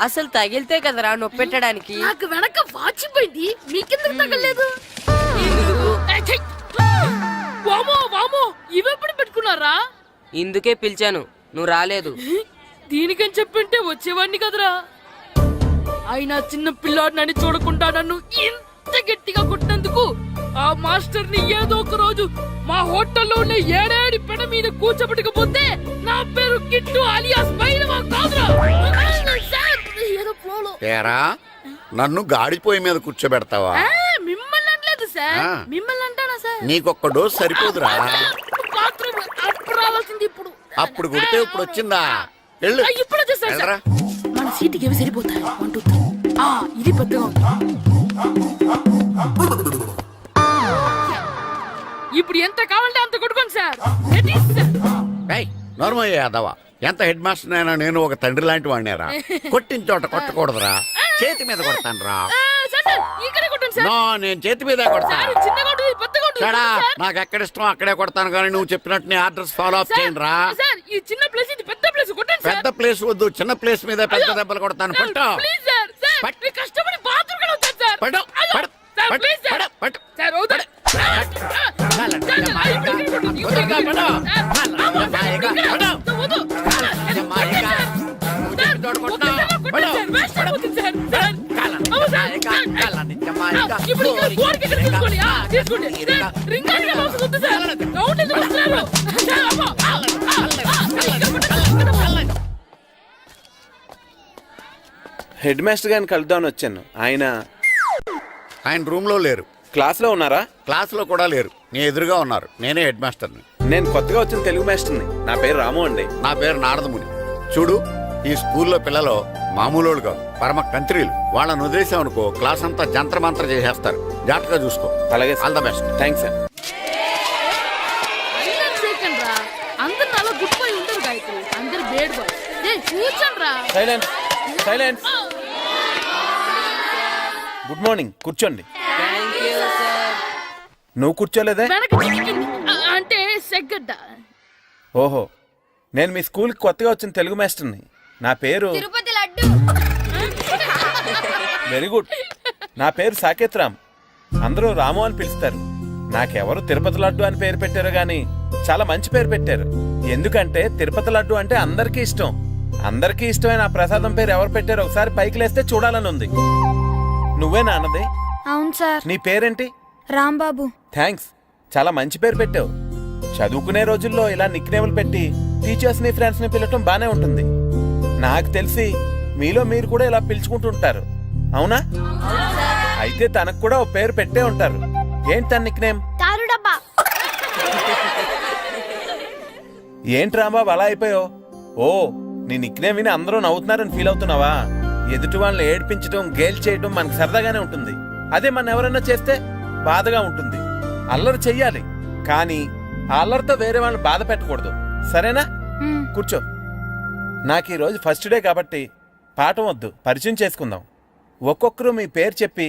అసలు తగిలితే కదరా నొప్పెట్టడానికి. నాకు వెనక వాచిపోయింది, మీకెందుకు తగలేదు? వామో వామో, ఇవెప్పుడు పెట్టుకున్నారా? ఇందుకే పిలిచాను, నువ్వు రాలేదు. దీనికని చెప్పింటే వచ్చేవాడిని కదరా. అయినా చిన్న పిల్లాడు నన్ను చూడకుండా నన్ను ఇంత గట్టిగా కొట్టినందుకు ఆ మాస్టర్ ని ఏదో ఒక రోజు మా హోటల్లో ఉన్న 7 పెడ మీద కూర్చోబెట్టకపోతే నా పేరు కిట్టు అలియాస్ బైరవా కాదురా. తేరా, నన్ను గాడిపోయి మీద కూర్చోబెడతావా? మిమ్మల్ని అనలేదు సార్ ఆ. మిమ్మల్ని అంటానా సార్ నీకొక్క డోస్ సరిపోదురా బాత్రూమ్ అప్పుడు రావాల్సింది ఇప్పుడు అప్పుడు కొడితే ఇప్పుడు వచ్చిందా వెళ్ళు ఇప్పుడు వచ్చేసారు సార్ వెళ్ళరా. మన సీటుకి ఏవి సరిపోతాయి 1 2 3 ఇది పెద్దగా ఉంది ఇప్పుడు ఎంత కావాలంటే అంత కొట్టుకోండి sir ready sir normal Yadav ఎంత హెడ్ మాస్టర్ అయినా నేను ఒక తండ్రి లాంటి వాడినేరా కొట్టిన చోట కొట్టకూడదురా చేతి మీద కొడతాను రా సార్ ఇక్కడ కొట్టండి సార్ నో నేను చేతి మీద కొడతా సార్ చిన్న కొట్టు పెద్ద కొట్టు చడా సార్. నాకు ఎక్కడ ఇష్టం అక్కడే కొడతాను కానీ నువ్వు చెప్పినట్టు నీ ఆర్డర్స్ ఫాలో అప్ సార్, చేయండి రా సార్ ఈ చిన్న ప్లేస్ ఇది పెద్ద ప్లేస్ కొట్టండి సార్ పెద్ద ప్లేస్ వద్దు చిన్న ప్లేస్ మీద పెద్ద దెబ్బలు కొడతాను సార్, పట్టు ప్లీజ్ సార్ సార్ పట్టు. మీరు కష్టపడి బాత్రూమ్ కూడా వచ్చారు సార్ పట్టు, అయ్యో, పట్టు, సార్ పట్టు, ప్లీజ్ సార్ పట్టు, పట్టు. సార్ అవుతా హెడ్ మాస్టర్ గారిని కలుద్దామని వచ్చాను. ఆయన రూమ్ లో లేరు, క్లాస్లో ఉన్నారా? క్లాస్ లో కూడా లేరు, నీ ఎదురుగా ఉన్నారు. నేనే హెడ్ మాస్టర్ని. నేను కొత్తగా వచ్చిన తెలుగు మాస్టర్ని. నా పేరు రాము అండి. నా పేరు నారదముని. చూడు, ఈ స్కూల్లో పిల్లలు మామూలు కాదు, పరమ కంత్రీలు. వాళ్ళని వదిలేసామనుకో క్లాస్ అంతా జంత్ర మంత్ర చేసేస్తారు. జాగ్రత్తగా చూసుకో. అలాగే all the best. Thanks sir. అందరు అలా గుడ్ బాయ్ ఉండరు గాయత్రి, అందరు బేడ్ బాయ్. కూర్చోండి రా. Silence silence. గుడ్ మార్నింగ్, కూర్చోండి. నువ్వు కూర్చోలేదే? వెనక చిక్కింది. అంటే సెగ్గడ్డ. ఓహో, నేను మీ స్కూల్కి కొత్తగా వచ్చిన తెలుగు మాస్టర్ని. నా పేరు తిరుపతి లడ్డు. Very good. నా పేరు సాకేత్ రామ్. అందరూ రాము అని పిలుస్తారు. నాకెవరు తిరుపతి లడ్డు అని పేరు పెట్టారు గాని చాలా మంచి పేరు పెట్టారు. ఎందుకంటే తిరుపతి లడ్డు అంటే అందరికీ ఇష్టం. అందరికీ ఇష్టమైన ఆ ప్రసాదం పేరు ఎవరు పెట్టారో ఒకసారి పైకి లేస్తే చూడాలని ఉంది. నువ్వేనా అన్నది? అవును సార్. నీ పేరేంటి? రాంబాబు. థ్యాంక్స్, చాలా మంచి పేరు పెట్టావు. చదువుకునే రోజుల్లో ఇలా నిక్నేములు పెట్టి టీచర్స్ ని ఫ్రెండ్స్ ని పిలవటం బానే ఉంటుంది. నాకు తెలిసి మీలో మీరు కూడా ఇలా పిలుచుకుంటుంటారు, అవునా? అయితే తనకు కూడా ఓ పేరు పెట్టే ఉంటారు. ఏంటి తన నిక్నేమ్? తారు డబ్బా. ఏంటి రాంబాబు అలా అయిపోయావు? ఓ, నీ నిక్నేమ్ విని అందరూ నవ్వుతున్నారని ఫీల్ అవుతున్నావా? ఎదుటి వాళ్ళని ఏడ్పించడం, గేల్ చేయడం మనకు సరదాగానే ఉంటుంది. అదే మన ఎవరైనా చేస్తే బాధగా ఉంటుంది. అల్లరి చెయ్యాలి, కానీ ఆ అల్లరితో వేరే వాళ్ళని బాధ పెట్టకూడదు, సరేనా? కూర్చో. నాకు ఈరోజు ఫస్ట్ డే కాబట్టి పాఠం వద్దు, పరిచయం చేసుకుందాం. ఒక్కొక్కరు మీ పేరు చెప్పి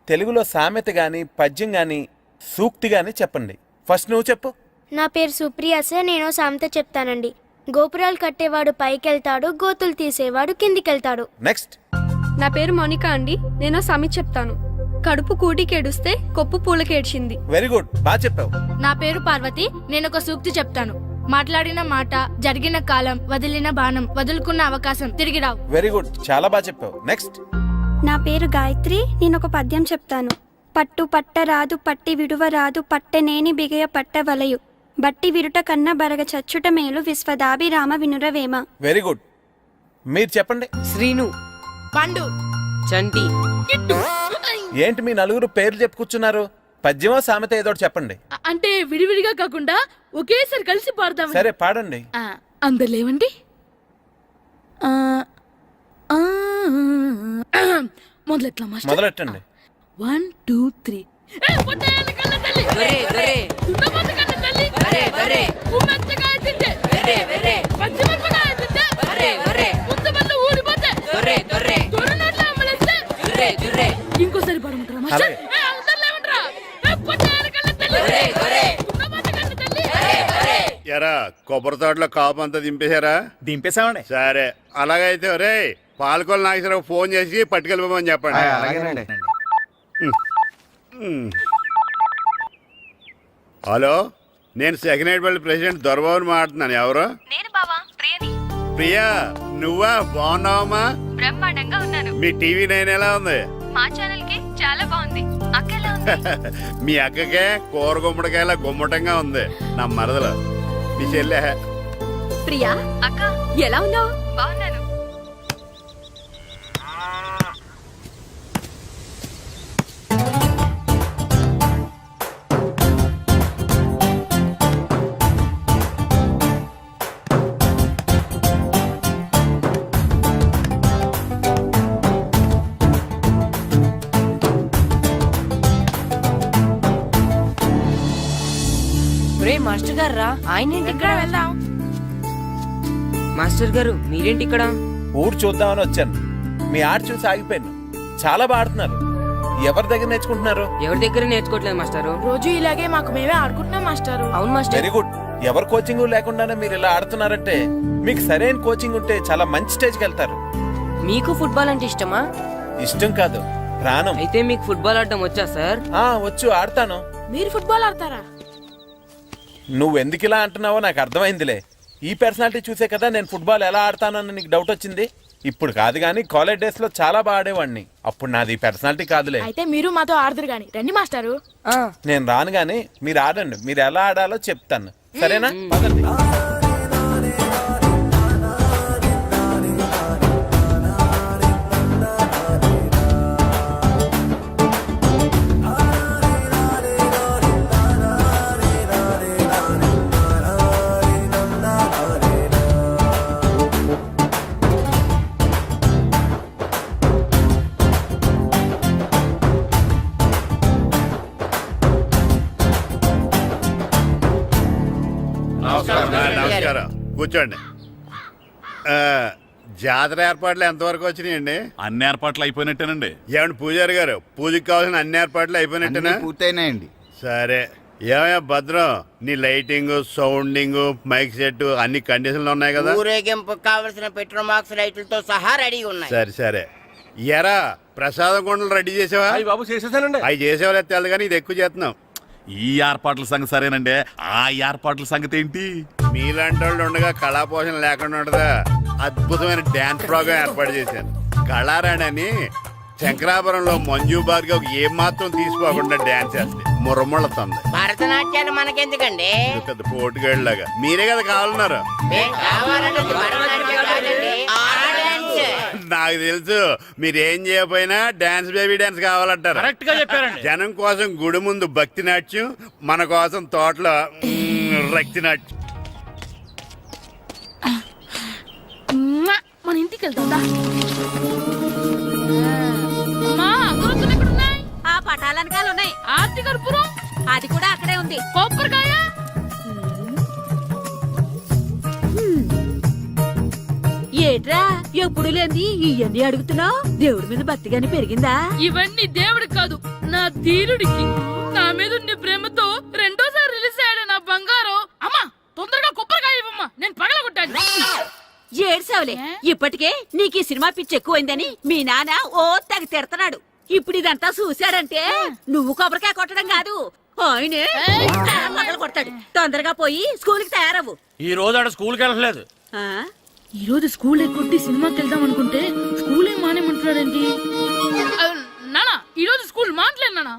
తెలుగులో సామెత గాని, పద్యం గాని, సూక్తి గాని చెప్పండి. ఫస్ట్ నువ్వు చెప్పు. నా పేరు సుప్రియ సార్. నేను సామెత చెప్తానండి. గోపురాలు కట్టేవాడు పైకెళ్తాడు, గోతులు తీసేవాడు కిందికెళ్తాడు. నెక్స్ట్. నా పేరు మోనికా అండి. నేను సామెత చెప్తాను. కడుపు కూటికేడుస్తే కొప్పు పూలకేడ్చింది. వెరీ గుడ్, బాగా చెప్పావు. నా పేరు పార్వతి. నేను ఒక సూక్తి చెప్తాను. మాట్లాడిన మాట, జరిగిన కాలం, వదిలిన బాణం, వదులుకున్న అవకాశం తిరిగి రావు. వెరీ గుడ్, చాలా బాగా చెప్పావు. నెక్స్ట్. నా పేరు గాయత్రి. నేను ఒక పద్యం చెప్తాను. పట్టు పట్టరాదు, పట్టి విడువరాదు, పట్టెనేని బిగయ పట్టవలయు, బట్టి విరుట కన్న బరగ చచ్చుట మేలు, విశ్వదాభిరామ వినురవేమ. Very good. మీరు చెప్పండి. శ్రీను, పండు, చంటి. ఏంటి మీ నలుగురు పేర్లు చెప్పుకూర్చున్నారు? పద్యమో సామెత ఏదో చెప్పండి. అంటే విడివిడిగా కాకుండా ఒకేసారి కలిసి పాడదాం. సరే, పాడండి. అందరు లేవండి. మొదలెట్లా మాస్టర్? మొదలెట్టండి. 1 2 3. ఇంకోసారి పడమంటారా మాస్టర్? ఎరా కొబ్బరి తోటలో కాపు అంతా దింపేశారా? దింపేశామండి. సరే, అలాగైతే రే పాలకొల నాగేశ్వరరావు ఫోన్ చేసి పట్టుకెళ్ళిపోమని చెప్పండి. హలో, నేను సెకండ్ హెడ్ వాళ్ళ ప్రెసిడెంట్ దొరబాబుని మాట్లాడుతున్నాను. ఎవరు? నేను బావా, ప్రియని. ప్రియా, నువ్వా? బాగున్నావమ్మా? బ్రహ్మాండంగా ఉన్నాను. మీ టీవీ 9 ఎలా ఉంది? మా ఛానల్ కి చాలా బాగుంది. అక్క ఎలా ఉంది? మీ అక్కకే కూర గుమ్మడికాయల గుమ్మటంగా ఉంది. నా మరదలు మీ చెల్లె. ప్రియా అక్క ఎలా ఉన్నావు? బాగున్నాను. వెళ్తున్నారా? ఆయన ఏంటి ఇక్కడ? వెళ్దాం. మాస్టర్ గారు మీరేంటి ఇక్కడ? ఊరు చూద్దామని వచ్చాను. మీ ఆట చూసి ఆగిపోయాను. చాలా బాగా ఆడుతున్నారు. ఎవరి దగ్గర నేర్చుకుంటున్నారు? ఎవరి దగ్గర నేర్చుకోవట్లేదు మాస్టారు. రోజు ఇలాగే మాకు మేమే ఆడుకుంటున్నాం మాస్టారు. అవును మాస్టర్. Very good. ఎవరి కోచింగ్ లేకుండానే మీరు ఇలా ఆడుతున్నారంటే మీకు సరైన కోచింగ్ ఉంటే చాలా మంచి స్టేజ్కి వెళ్తారు. మీకు ఫుట్బాల్ అంటే ఇష్టమా? ఇష్టం కాదు, ప్రాణం. అయితే మీకు ఫుట్బాల్ ఆడడం వచ్చా సార్? వచ్చు, ఆడతాను. మీరు ఫుట్బాల్ ఆడతారా? నువ్వు ఎందుకు ఇలా అంటున్నావో నాకు అర్థమైందిలే. ఈ పర్సనాలిటీ చూసే కదా నేను ఫుట్బాల్ ఎలా ఆడతానని నీకు డౌట్ వచ్చింది. ఇప్పుడు కాదు కానీ కాలేజ్ డేస్ లో చాలా బాగా ఆడేవాడిని. అప్పుడు నాది పర్సనాలిటీ కాదులే. అయితే మీరు మాతో ఆడదురు గాని రండి మాస్టారు. నేను రాను గానీ మీరు ఆడండి. మీరు ఎలా ఆడాలో చెప్తాను, సరేనా? పదండి. నమస్కారం, కూర్చోండి. జాతర ఏర్పాట్లు ఎంతవరకు వచ్చినాయండి? అన్ని ఏర్పాట్లు అయిపోయినట్టేనండి. ఏమండి పూజారి గారు, పూజకి కావాల్సిన అన్ని ఏర్పాట్లు అయిపోయినట్టేనా? పూర్తయినాయండి. సరే. ఏమయ్యా భద్రం, నీ లైటింగ్, సౌండింగ్, మైక్ సెట్ అన్ని కండిషన్లు ఉన్నాయి కదా? ఊరేగింపు కావలసిన పెట్రోల్ బాక్స్ లైట్లతో సహా రెడీ ఉన్నాయి. సరే సరే. ఎరా ప్రసాదం కొండలు రెడీ చేసావా? బాబు చేసేసానండి. అవి చేసేవాళ్ళు తెలు కానీ ఇది ఎక్కువ చేస్తున్నాం. ఈ ఏర్పాట్ల సంగతి సరేనండి, ఆ ఏర్పాట్ల సంగతి ఏంటి? మీలాంటి వాళ్ళు ఉండగా కళాపోషణ లేకుండా ఉండదా? అద్భుతమైన డ్యాన్స్ ప్రోగ్రామ్ ఏర్పాటు చేశాను. కళారాణి అని శంకరాపురంలో మంజు భార్గవ్ ఏం మాత్రం తీసుకోకుండా డ్యాన్స్ చేస్తే మురముళ్ళతుంది. భరతనాట్యాలు మనకెందుకండి? పెద్ద పోటుగాళ్ళలాగా మీరే కదా కావాలన్నారు. నాకు తెలుసు మీరేం చేయకపోయినా డాన్స్ బేబీ డాన్స్ కావాలంటారు. కరెక్ట్ గా చెప్పారండి. జనం కోసం గుడి ముందు భక్తి నాట్యం, మన కోసం తోటలో రక్తి నాట్యం. మన ఇంటికి వెళ్తుందా? అమ్మా, అగరొత్తులు ఎక్కడున్నాయి? ఆ పటాలనకాలు ఉన్నాయి. ఆర్తి కర్పూరం అది కూడా అక్కడే ఉంది. కొబ్బరికాయ ఏట్రా ఎప్పుడు లేని ఇవన్నీ అడుగుతున్నావు? దేవుడి మీద భక్తిగాని పెరిగిందా? ఇవన్నీ దేవుడికి కాదు, నా ధీరుడికి. నా మీద ఉండే ప్రేమతో రెండోసారి రిలీజ్ అయ్యాడు నా బంగారం. అమ్మా తొందరగా కొబ్బరికాయ ఇవ్వమ్మా, నేను పగలగొట్టాను. ఏడ్సావులే, ఇప్పటికే నీకు ఈ సినిమా పిచ్చి ఎక్కువైందని మీ నాన్న ఓ తెగ తిడతాడు. ఇప్పుడు ఇదంతా చూశాడంటే నువ్వు కొబ్బరికాయ కొట్టడం కాదు, ఆయనే పగల కొడతాడు. తొందరగా పోయి స్కూల్కి తయారవు. ఈ రోజు ఆడ స్కూల్కి వెళ్ళలేదు. ఈ రోజు స్కూల్ ఎక్కొట్టి సినిమాకి వెళ్దాం అనుకుంటే స్కూల్ ఏం మానేమంటున్నాడండి? నానా ఈ రోజు స్కూల్ మానట్లేదు నానా.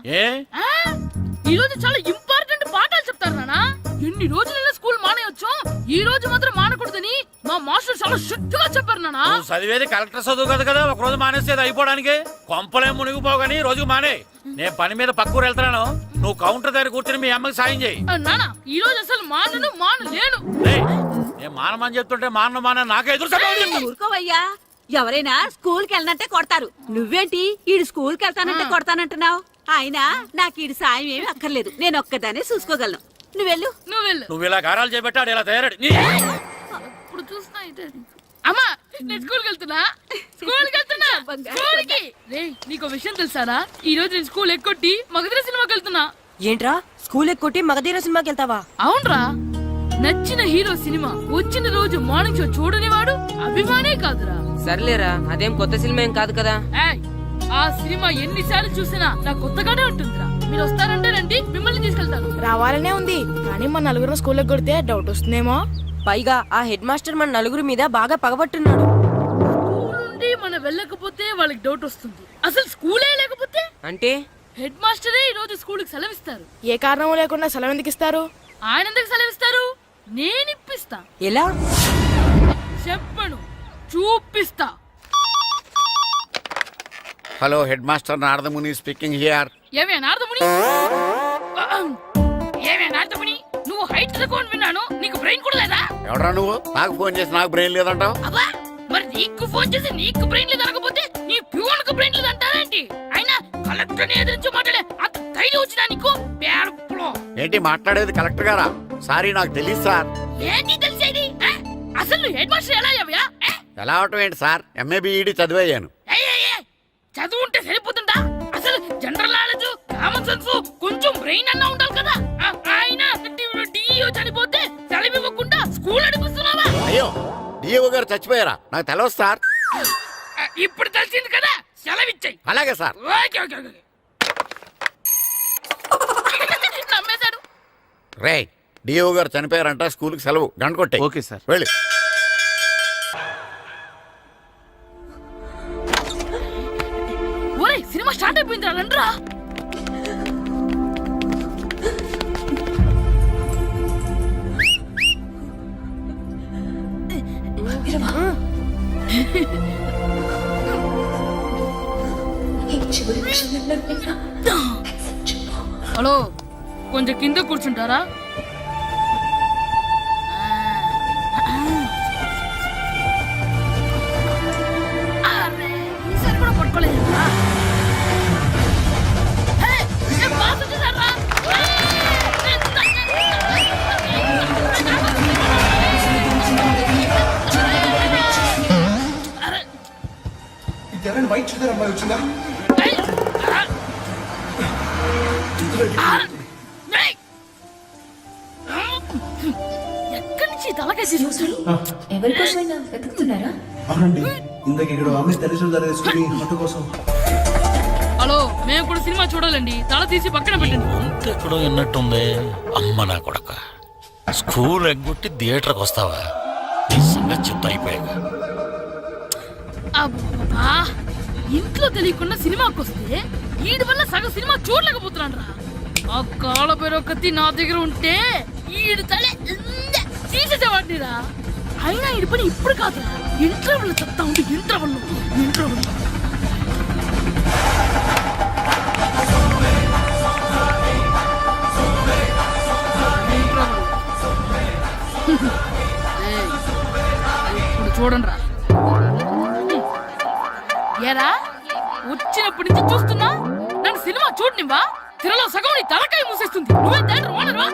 ఈ రోజు చాలా ఇంపార్టెంట్ పాఠాలు చెప్తారు నానా. ఎన్ని రోజులైనా స్కూల్ మానేయొచ్చు, ఈ రోజు మాత్రం మానకూడదని మా మాస్టర్ చాలా స్ట్రిక్ట్ గా చెప్పారు నానా. చదివేది కలెక్టర్ చదువు కదా కదా, ఒక రోజు మానేసేది అయిపోవడానికి. కొంపలే మునిగిపోగాని రోజుకు మానే. నేను పని మీద పక్కూరు వెళ్తున్నాను, నువ్వు కౌంటర్ దగ్గర కూర్చొని మీ అమ్మకి సాయం చేయి. నానా ఈ రోజు అసలు మానలేను. నేను మానమని చెప్తుంటే మాన నాకే ఎదురు. ఊరుకోవయ్యా, ఎవరైనా స్కూల్కి వెళ్ళనంటే కొడతారు. నువ్వేంటి ఈడు స్కూల్కి వెళ్తానంటే కొడతానంటున్నావు? అయినా నాకు ఈడు సాయం ఏమి అక్కర్లేదు, నేను ఒక్కదానే చూసుకోగలను. నువ్వెళ్ళు. నువ్వు ఇలా గారాలు చేపెట్టాడు ఇలా తయారాడు. ఇప్పుడు చూస్తా అమ్మా, నేను స్కూల్కి వెళ్తున్నా. స్కూల్కి నీకు విషయం తెలుసారా? ఈ రోజు నేను స్కూల్ ఎక్కొట్టి మగధీర సినిమాకి వెళ్తున్నా. ఏంట్రా స్కూల్ ఎక్కొట్టి మగధీర సినిమాకి వెళ్తావా? అవునరా, నచ్చిన హీరో సినిమా వచ్చిన రోజు మార్నింగ్ షో చూడని వాడు అభిమానే కాదురా. సర్లేరా, అదేం కొత్త సినిమా ఏం కాదు కదా. ఆ సినిమా ఎన్నిసార్లు చూసినా నాకు కొత్తగానే ఉంటుందిరా. మీరు వస్తారంటే రండి, మిమ్మల్ని తీసుకెళ్తాను. రావాలనే ఉంది కానీ మన నలుగురు స్కూల్ కొడితే డౌట్ వస్తుందేమో. పైగా ఆ హెడ్ మాస్టర్ మన నలుగురు మీద బాగా పగబట్టున్నాడు. స్కూల్ నుండి మనం వెళ్ళకపోతే వాళ్ళకి డౌట్ వస్తుంది. అసలు స్కూలే లేకపోతే అంటే హెడ్ మాస్టరే ఈ రోజు స్కూల్కి సెలవిస్తారు. ఏ కారణం లేకుండా సెలవు ఎందుకు ఇస్తారు? ఆయన ఎందుకు సెలవిస్తారు? నేను ఇప్పిస్తా. ఎలా చెప్పను, చూపిస్తా. Hello, head master Naradamuni speaking here. ఏమే నారదముని, నువ్వు హైట్ తక్కువ విన్నాను, నీకు బ్రెయిన్ కూడా లేదా? ఎవడా నువ్వు? నాకు ఫోన్ చేసి నాకు బ్రెయిన్ లేదంటావు? అబ్బా, మరి నీకు ఫోన్ చేసి నీకు బ్రెయిన్ లేదు అనకపోతే నీ ప్యూన్ కు బ్రెయిన్ లేదు అంటారేంటి? అయినా కలెక్టర్ ని ఎదిరించి మాట్లాడే అంత డైలీ వచ్చినా నీకు పేరుపులో. ఏంటి మాట్లాడేది కలెక్టర్ గారా? సారీ నాకు తెలియదు సార్. ఏంటి తెలిసేది? అసలు నువ్వు హెడ్ మాస్టర్ ఎలా అయ్యావ్యా? ఎలా అవటం ఏంటి సార్? MA B Ed చదివయ్యాను. చదువు ఉంటే సరిపోతుందా? అసలు జనరల్ నాలెడ్జ్, కామన్ సెన్స్, కొంచెం బ్రెయిన్ అన్నా ఉండాలి కదా. ఆయన డిఇఓ చనిపోతే సెలవు ఇవ్వకుండా స్కూల్ నడిపిస్తున్నావా? అయ్యో, డిఓ గారు చచ్చిపోయారా? నాకు తెలవదు సార్. ఇప్పుడు తెలిసింది కదా, సెలవు ఇచ్చాయి. అలాగే సార్. Okay okay okay. నమ్మేశాడు. రే, డిఓ గారు చనిపోయారంట, స్కూల్కి సెలవు. గంట కొట్టే. Okay sir. వెళ్ళి. ఓయ్, సినిమా స్టార్ట్ అయిపోయింది రండ్రా. హలో, కొంచెం కింద కూర్చుంటారా? ఈసారి కూడా పట్టుకోలేదు. వైట్ చూద్దరు అమ్మాయి వచ్చిందా? ఎక్కడి నుంచి తలకేసి చూస్తాడు? ఎవరికోసమైనా వెతుకుతున్నారా? అవునండి, ఇందాక ఇక్కడ అమ్మాయి తల్లిదండ్రులు తీసుకుని ఆటో కోసం. హలో, మేము కూడా సినిమా చూడాలండి. తల తీసి పక్కన పెట్టండి. ఎక్కడో విన్నట్టుంది. అమ్మ నా కొడక, స్కూల్ ఎగ్గొట్టి థియేటర్కి వస్తావా? నిజంగా చెప్తా అయిపోయాక. అబ్బా, ఇంట్లో తెలియకుండా సినిమాకి వస్తే వీడి వల్ల సగం సినిమా చూడలేకపోతున్నాను రా. ఆ కాళ్ళ పేరొకతి నా దగ్గర ఉంటే ఈడు తలే తీసేసేవాడిని రా. అయినా ఈడి పని ఇప్పుడు కాదురా, ఇంటర్వెల్ చెప్తా ఉంటే ఇంటర్వెల్ ఇప్పుడు చూడండి రా. ఏరా, వచ్చినప్పటి నుంచి చూస్తున్నా, నన్ను సినిమా చూడనివ్వా? తిరలో సగం నీ తలకాయ మూసేస్తుంది. నువ్వే థియేటర్ ఓనర్వా?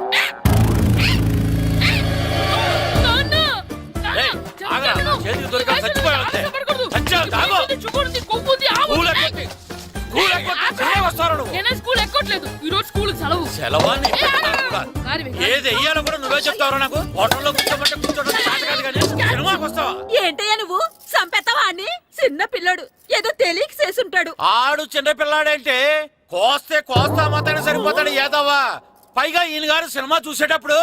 స్కూల్ ఎక్కట్లేదు. ఈ రోజు స్కూల్ సెలవు. ఏంటయ్యా నువ్వు సంపెత్తవా అని? చిన్న పిల్లడు ఏదో తెలియక చేసుంటాడు. ఆడు చిన్న పిల్లాడంటే కోస్తే కోస్తా మాత్రమే సరిపోతాడు ఏదవ్వా. పైగా ఈయన గారు సినిమా చూసేటప్పుడు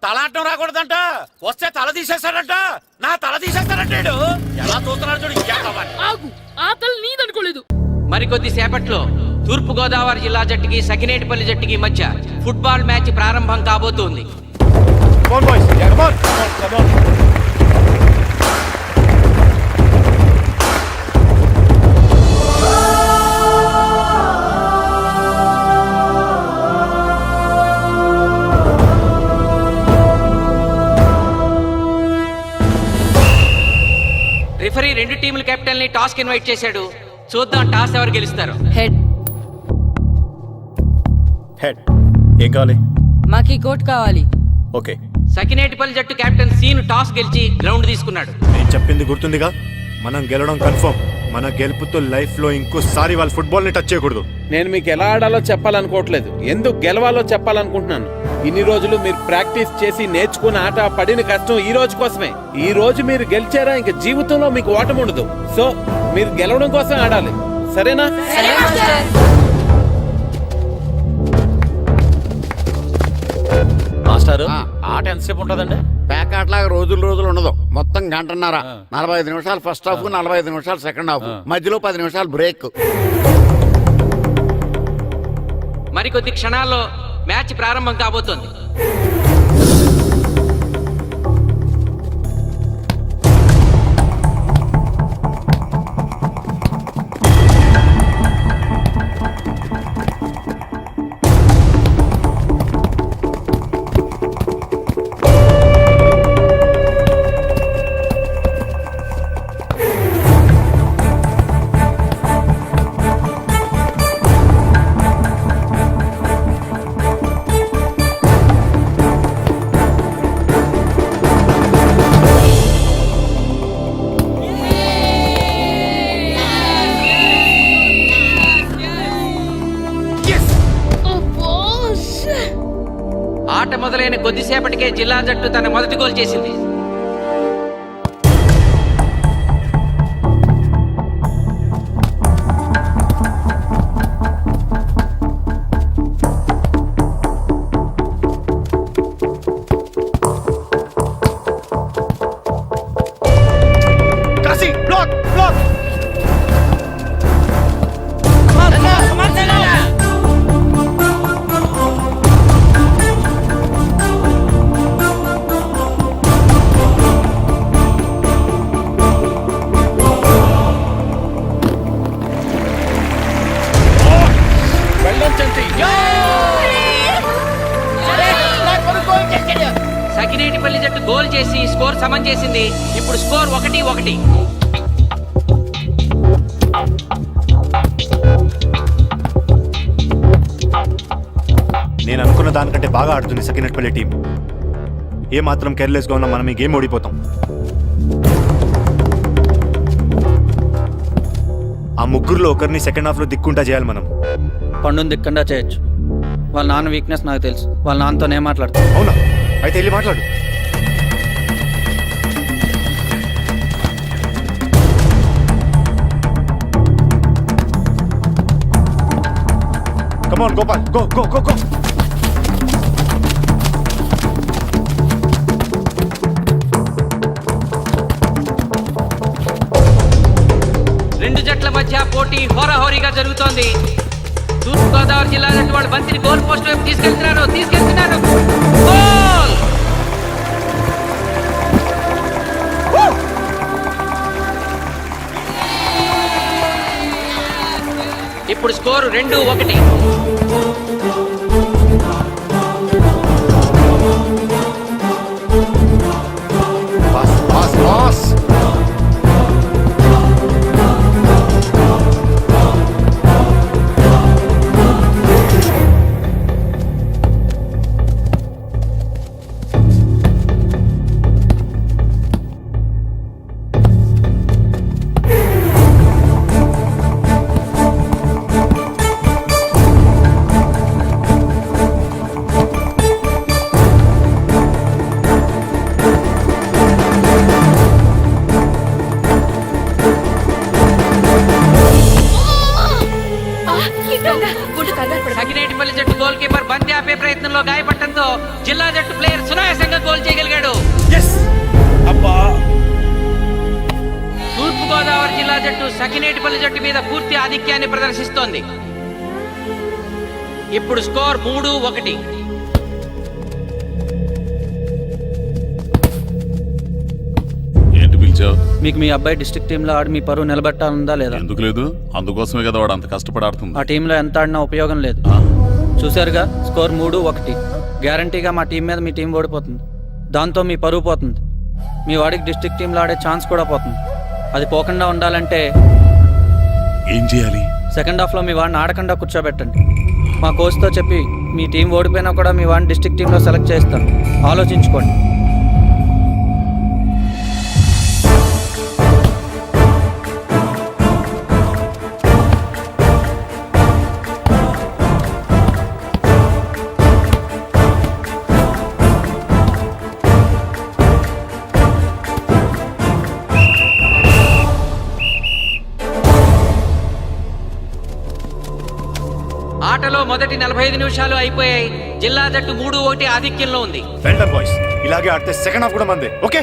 తలాటం రాకూడదంట. వస్తే తల తీసేస్తాడంట. నా తల తీసేస్తాడంటాడు. ఎలా చూస్తున్నాడు చూడు. ఆగు, ఆ తల నీదనుకోలేదు. మరికొద్ది సేపట్లో తూర్పు గోదావరి జిల్లా జట్టుకి సకినేటిపల్లి జట్టుకి మధ్య ఫుట్బాల్ మ్యాచ్ ప్రారంభం కాబోతోంది. రిఫరీ రెండు టీముల కెప్టెన్ ని టాస్ కి ఇన్వైట్ చేశాడు. చూద్దాం టాస్ ఎవరు గెలుస్తారు. హెడ్. హెడ్. ఏం కావాలి? మాకు ఈ కోట్ కావాలి. ఓకే. సకినేటిపల్లి జట్టు కెప్టెన్ సీను టాస్ గెలిచి గ్రౌండ్ తీసుకున్నాడు. నేను చెప్పింది గుర్తుందిగా, మనం గెలవడం కన్ఫర్మ్. మన గెలుపుతో లైఫ్ లో ఇంకోసారి వాళ్ళ ఫుట్బాల్ ని టచ్ చేయకూడదు. నేను మీకు ఎలా ఆడాలో చెప్పాలనుకోవట్లేదు, ఎందుకు గెలవాలో చెప్పాలనుకుంటున్నాను. ఇన్ని రోజులు మీరు ప్రాక్టీస్ చేసి నేర్చుకున్న ఆట పడిన కష్టం ఈ రోజు కోసమే. ఈ రోజు మీరు గెలిచారా, ఇంక జీవితంలో మీకు ఓటమి ఉండదు. సో మీరు గెలవడం కోసం ఆడాలి, సరేనా? మాస్టర్, ఆట ఎంతసేపు ఉంటుందండి? ప్యాక్ ఆటలాగా రోజులు ఉండదు. మొత్తం గంటన్నర. 45 నిమిషాలు ఫస్ట్ హాఫ్, 45 నిమిషాలు సెకండ్ హాఫ్, మధ్యలో 10 నిమిషాలు బ్రేక్. మరికొద్ది క్షణాల్లో మ్యాచ్ ప్రారంభం కాబోతోంది. ఆట మొదలైన కొద్దిసేపటికే జిల్లా జట్టు తన మొదటి గోల్ చేసింది. సకినేటిపల్లి జట్టు గోల్ చేసి స్కోర్ సమం చేసింది. ఇప్పుడు స్కోర్ 1-1. నేను అనుకున్న దానికంటే బాగా ఆడుతుంది సకినేట్పల్లి టీం. ఏ మాత్రం కేర్లెస్గా ఉన్నా మనం ఈ గేమ్ ఓడిపోతాం. ఆ ముగ్గురులో ఒకరిని సెకండ్ హాఫ్లో దిక్కుంటా చేయాలి మనం. పండుని దిక్కుండా చేయొచ్చు. వాళ్ళ నాన్న వీక్నెస్ నాకు తెలుసు. వాళ్ళ నాన్నతో నేను మాట్లాడతాను. అవునా? అయితే వెళ్ళి మాట్లాడు. Come on, Gopal. Go, go, go, go. రెండు జట్ల మధ్య పోటీ హోరాహోరీగా జరుగుతోంది. తూర్పుగోదావరి జిల్లా జట్టు వాళ్ళు బంతిని గోల్ పోస్ట్ వైపు తీసుకెళ్తున్నారు. గోల్! ఇప్పుడు score 2-1. Pass, pass, pass. Sakinetipalli జట్టు గోల్ కీపర్ బంతి ఆపే ప్రయత్నంలో గాయపడటంతో జిల్లా జట్టు ప్లేయర్ సునాయాసంగా గోల్ చేయగలిగాడు. తూర్పుగోదావరి జిల్లా జట్టు సకినేటిపల్లి జట్టు మీద పూర్తి ఆధిక్యాన్ని ప్రదర్శిస్తోంది. ఇప్పుడు స్కోర్ 3-1. ఏంటి పిలిచావు? మీకు మీ అబ్బాయి డిస్ట్రిక్ట్ టీంలో ఆడి మీ పరువు నిలబెట్టాలందా లేదా? ఎందుకు లేదు? అందుకోసమే కదా వాడు అంత కష్టపడి ఆడుతుంది. ఆ టీంలో ఎంత ఆడినా ఉపయోగం లేదు. చూశారుగా, స్కోర్ 3-1. గ్యారంటీగా మా టీం మీద మీ టీం ఓడిపోతుంది. దాంతో మీ పరువు పోతుంది. మీ వాడికి డిస్ట్రిక్ట్ టీంలో ఆడే ఛాన్స్ కూడా పోతుంది. అది పోకుండా ఉండాలంటే ఏం చేయాలి? సెకండ్ హాఫ్లో మీ వాడిని ఆడకుండా కూర్చోబెట్టండి. మా కోచ్తో చెప్పి మీ టీం ఓడిపోయినా కూడా మీ వాడిని డిస్ట్రిక్ట్ టీంలో సెలెక్ట్ చేస్తాం. ఆలోచించుకోండి. ఆటలో మొదటి 45 నిమిషాలు అయిపోయాయి. జిల్లా జట్టు 3-1 ఆధిక్యంలో ఉంది. వెల్డన్ బాయ్స్, ఇలాగే ఆడితే సెకండ్ హాఫ్ కూడా మందే. ఓకే?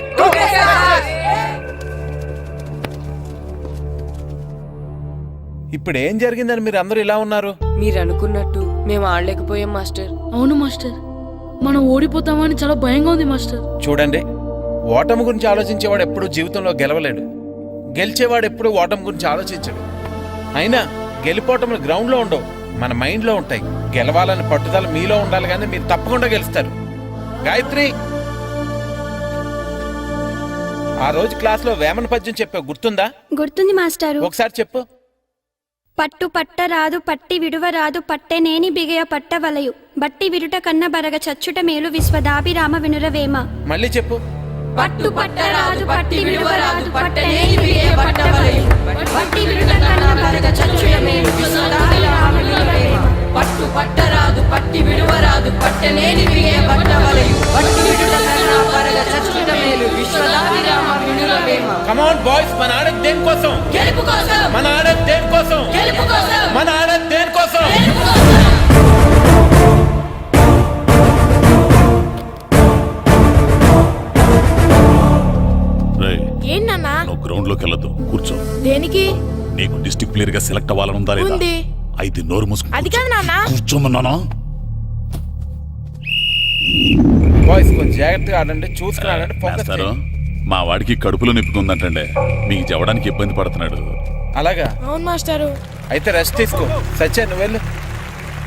ఇప్పుడు ఏం జరిగిందని మీరు అందరూ ఇలా ఉన్నారు? మీరు అనుకున్నట్టు మేము ఆడలేకపోయాం మాస్టర్. అవును మాస్టర్, మనం ఓడిపోతామని చాలా భయంగా ఉంది మాస్టర్. చూడండి, ఓటమి గురించి ఆలోచించేవాడు ఎప్పుడు జీవితంలో గెలవలేడు. గెలిచేవాడు ఎప్పుడు ఓటమి గురించి ఆలోచించడు. అయినా గెలిపోవటంలో గ్రౌండ్లో ఉండవు, మన మైండ్లో ఉంటాయి. గెలవాలని పట్టుదల మీలో ఉండాలి, కానీ మీరు తప్పకుండా గెలుస్తారు. గాయత్రి, ఆ రోజు క్లాస్లో వేమన పద్యం చెప్పావు, గుర్తుందా? గుర్తుంది మాస్టారు. ఒకసారి చెప్పు. పట్టు పట్ట రాదు పట్టి విడువ రాదు పట్టెనేని బిగయ పట్ట వలయు బట్టి విరుట కన్న బరగ చచ్చుట మేలు విశ్వదాభిరామ వినురవేమ. మళ్ళీ చెప్పు. పట్టు పట్ట రాదు పట్టి విడువ రాదు పట్టనేని బిగయ పట్ట వలయు బట్టి విరుట కన్న బరగ చచ్చుట మేలు విశ్వదాభిరామ వినురవేమ. పట్టు పట్టరాదు పట్టి విడువరాదు పట్టనేని విగే పట్టవలయు పట్టి విడుట కన్నా పరగ చచ్చుట మేలు విశ్వదాభిరామ వినురవేమ. కమ్ ఆన్ బాయ్స్, మన ఆడేది దేనికోసం? గెలుపు కోసం. మన ఆడేది దేనికోసం? గెలుపు కోసం. మన ఆడేది దేనికోసం? గెలుపు కోసం. ఏంటన్నా? నువ్వు గ్రౌండ్ లోకి వెళ్ళదు, కూర్చో. దేనికి? నీకు డిస్ట్రిక్ట్ ప్లేయర్ గా సెలెక్ట్ అవ్వాలనుందా లేదా? ఉంది. అయితే నోరు మూసుకు అది కాదు నాన్న. కూర్చోమన్నానా? బాయ్స్ కొంచెం జాగ్రత్తగా ఆడండి, చూసుకుని ఆడండి, ఫోకస్ మాస్టారు, చేయండి. మా వాడికి కడుపులో నొప్పుకుందంటండే, మీకు చెప్పడానికి ఇబ్బంది పడుతున్నాడు. అలాగా? అవును మాస్టారు. అయితే రెస్ట్ తీసుకో. సత్య నువ్వు వెళ్ళు,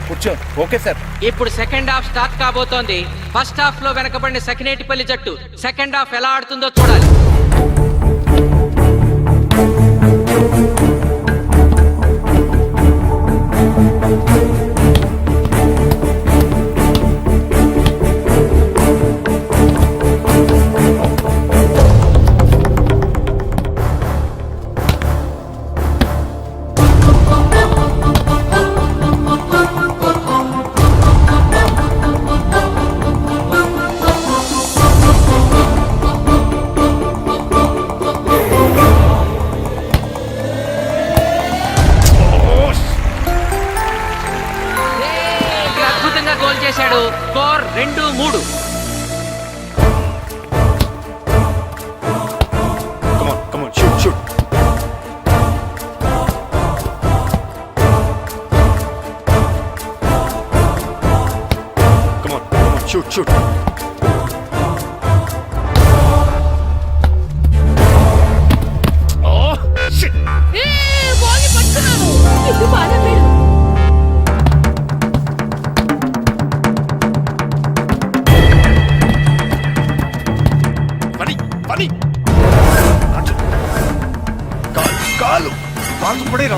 కూర్చో. Okay sir. ఇప్పుడు సెకండ్ హాఫ్ స్టార్ట్ కాబోతోంది. ఫస్ట్ హాఫ్ లో వెనకబడిన సకినేటిపల్లి జట్టు సెకండ్ హాఫ్ ఎలా ఆడుతుందో చూడాలి. అద్భుతంగా గోల్ చేశాడు. Score 2-3. Come on, shoot. Come on, shoot. Oh, shit. Ball పట్టుకున్నాను. ఇది బాధపడు. పని. కాలు పడేరా.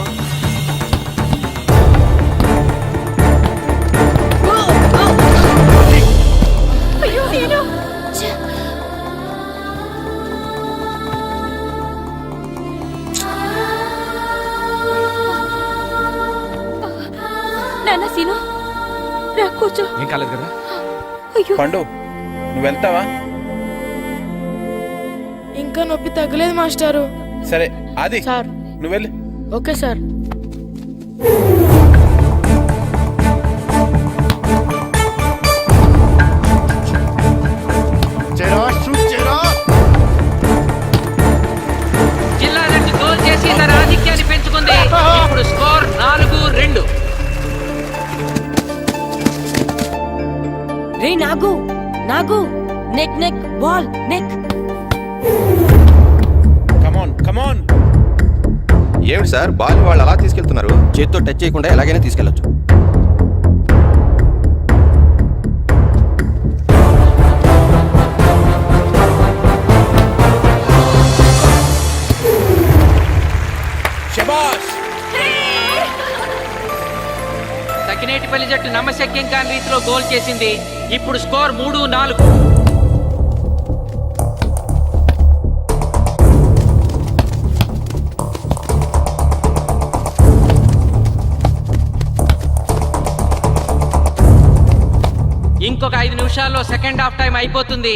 అయ్యో నేను నాన్న సీను రా కూర్చో. ఏం కాలేదు కదా? అయ్యో పండు నువ్వు వెళ్తావా? ఇంకా నొప్పి తగ్గలేదు మాస్టారు. సరే ఆది సార్. నువ్వు వెళ్ళు. Okay sir. జిల్లా జట్టు గోల్ చేసి తన ఆధిక్యాన్ని పెంచుకుంది. ఇప్పుడు score 4-2. Ray Nagu neck ball neck. Come on. ఏమిటి సార్, బాల్ వాళ్ళు అలా తీసుకెళ్తున్నారు? చేత్తో టచ్ చేయకుండా ఎలాగైనా తీసుకెళ్లొచ్చు. శబాష్. సకినేటిపల్లి జట్టు నమ్మశక్యం కాని రీతిలో గోల్ చేసింది. ఇప్పుడు స్కోర్ 3-4. ఇంకొక 5 నిమిషాల్లో సెకండ్ హాఫ్ టైం అయిపోతుంది.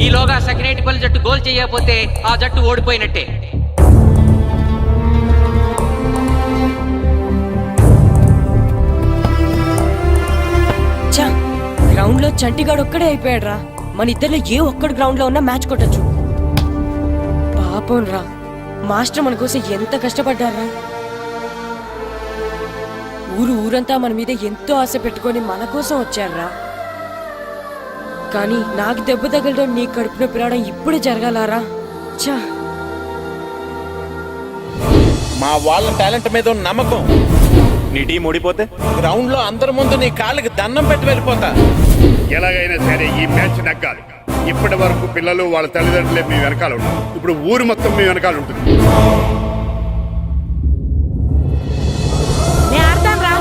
ఈలోగా సకినేటిపల్లి జట్టు గోల్ చేయకపోతే ఆ జట్టు ఓడిపోయినట్టే. గ్రౌండ్ లో చంటిగాడు ఒక్కడే అయిపోయాడు రా. మన ఇద్దరిలో ఏ ఒక్కడు గ్రౌండ్ లో ఉన్నా మ్యాచ్ కొట్టచ్చు. పాపం రా, మాస్టర్ మన కోసం ఎంత కష్టపడ్డారా. ఊరంతా మన మీద ఎంతో ఆశ పెట్టుకొని మన కోసం వచ్చారా. కానీ నాకు దెబ్బ తగలడం, నీ కడుపు నొప్పి రావడం ఇప్పుడే జరగాలారా. చా, మా వాళ్ళ టాలెంట్ మీద ఉన్న నమ్మకం. నీ టీం ఓడిపోతే గ్రౌండ్ లో అందరి ముందు నీ కాళ్ళకి దండం పెట్టి వెళ్ళిపోతా. ఎలాగైనా సరే ఈ మ్యాచ్ నగ్గాలి. ఇప్పటి వరకు పిల్లలు వాళ్ళ తల్లిదండ్రులే మీ వెనకాల ఉంటారు. ఇప్పుడు ఊరు మొత్తం మీ వెనకాల ఉంటుంది. నేను ఆడతాను రా.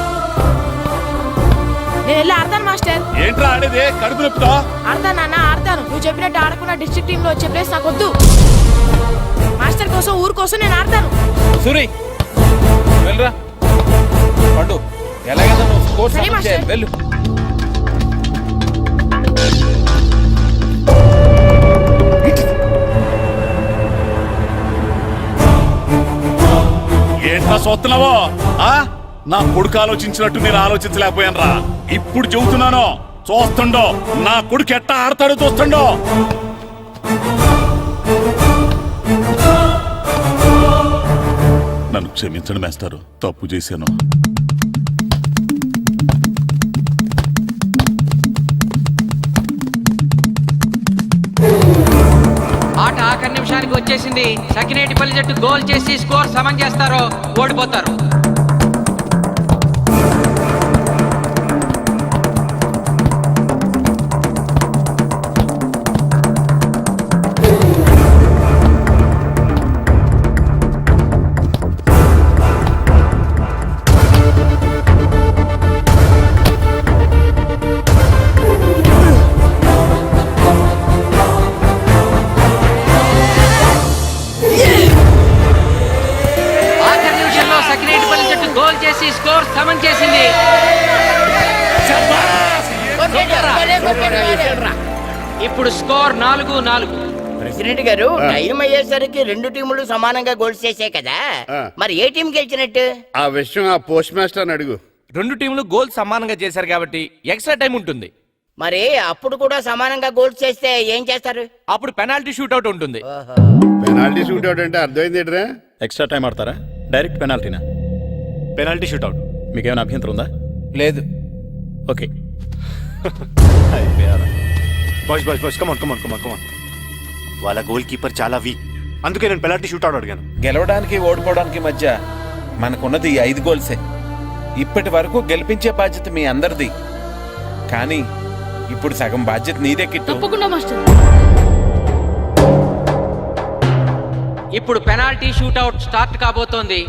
నేను వెళ్ళి ఆడతాను మాస్టర్. ఏంట్రా ఆడేది? కడుపు నొప్పుతో ఆడతాను నాన్న, ఆడతాను. నువ్వు చెప్పినట్టు ఆడకుండా డిస్ట్రిక్ట్ టీమ్ లో వచ్చే ప్లేస్ నాకు వద్దు. మాస్టర్ కోసం, ఊరు కోసం నేను ఆడతాను. సూరి వెళ్ళరా. పండు ఎలాగైనా నువ్వు స్కోర్ సరే, సమన్ మాస్టర్. చేయాలి వెళ్ళు. ఏంట్రా చూస్తున్నావో నా కొడుకు ఆలోచించినట్టు నేను ఆలోచించలేకపోయాను రా. ఇప్పుడు చెబుతున్నాను, చూస్తుండో నా కొడుకు ఎట్టా ఆడతాడో చూస్తుండో. నన్ను క్షమించండి మేస్టారు, తప్పు చేశాను. ఆట ఆఖరి నిమిషానికి వచ్చేసింది. సకినేటిపల్లి జట్టు గోల్ చేసి స్కోర్ సమం చేస్తారో ఓడిపోతారు. ఆఖరి నిమిషంలో సకినేటిపల్లి జట్టు గోల్ చేసి స్కోర్ సమం చేసింది. ఇప్పుడు స్కోర్ 4-4. ప్రెసిడెంట్ గారు, టైం అయ్యేసరికి రెండు టీములు సమానంగా గోల్స్ చేసాయి కదా, మరి ఏ టీం గెలిచినట్టు? ఆ విషయం ఆ పోస్ట్ మాస్టర్ అడుగు. 2 టీంలు గోల్ సమానంగా చేశారు కాబట్టి ఎక్స్ట్రా టైం ఉంటుంది. మరి అప్పుడు కూడా సమానంగా గోల్స్ చేస్తే ఏం చేస్తారు? అప్పుడు పెనాల్టీ షూట్అవుట్ ఉంటుంది. పెనాల్టీ షూట్ అవుట్ అంటే అర్థమైంది ఏంట్రా? ఎక్స్ట్రా టైం ఆడతారా డైరెక్ట్ పెనాల్టీనా? Penalty shootout. మీకేమైనా అభ్యంతరం ఉందా? లేదు. Okay. Boys boys boys come on come on come on come on. వాళ్ళ గోల్ కీపర్ చాలా వీక్, అందుకే నేను పెనాల్టీ షూట్అవుట్ అడిగాను. గెలవడానికి ఓడిపోవడానికి మధ్య మనకున్నది 5 గోల్సే. ఇప్పటి వరకు గెలిపించే బాధ్యత మీ అందరిది, కానీ ఇప్పుడు సగం బాధ్యత నీదే కిట్టు. తప్పకుండా మాస్టర్. ఇప్పుడు పెనాల్టీ షూట్అవుట్ స్టార్ట్ కాబోతోంది.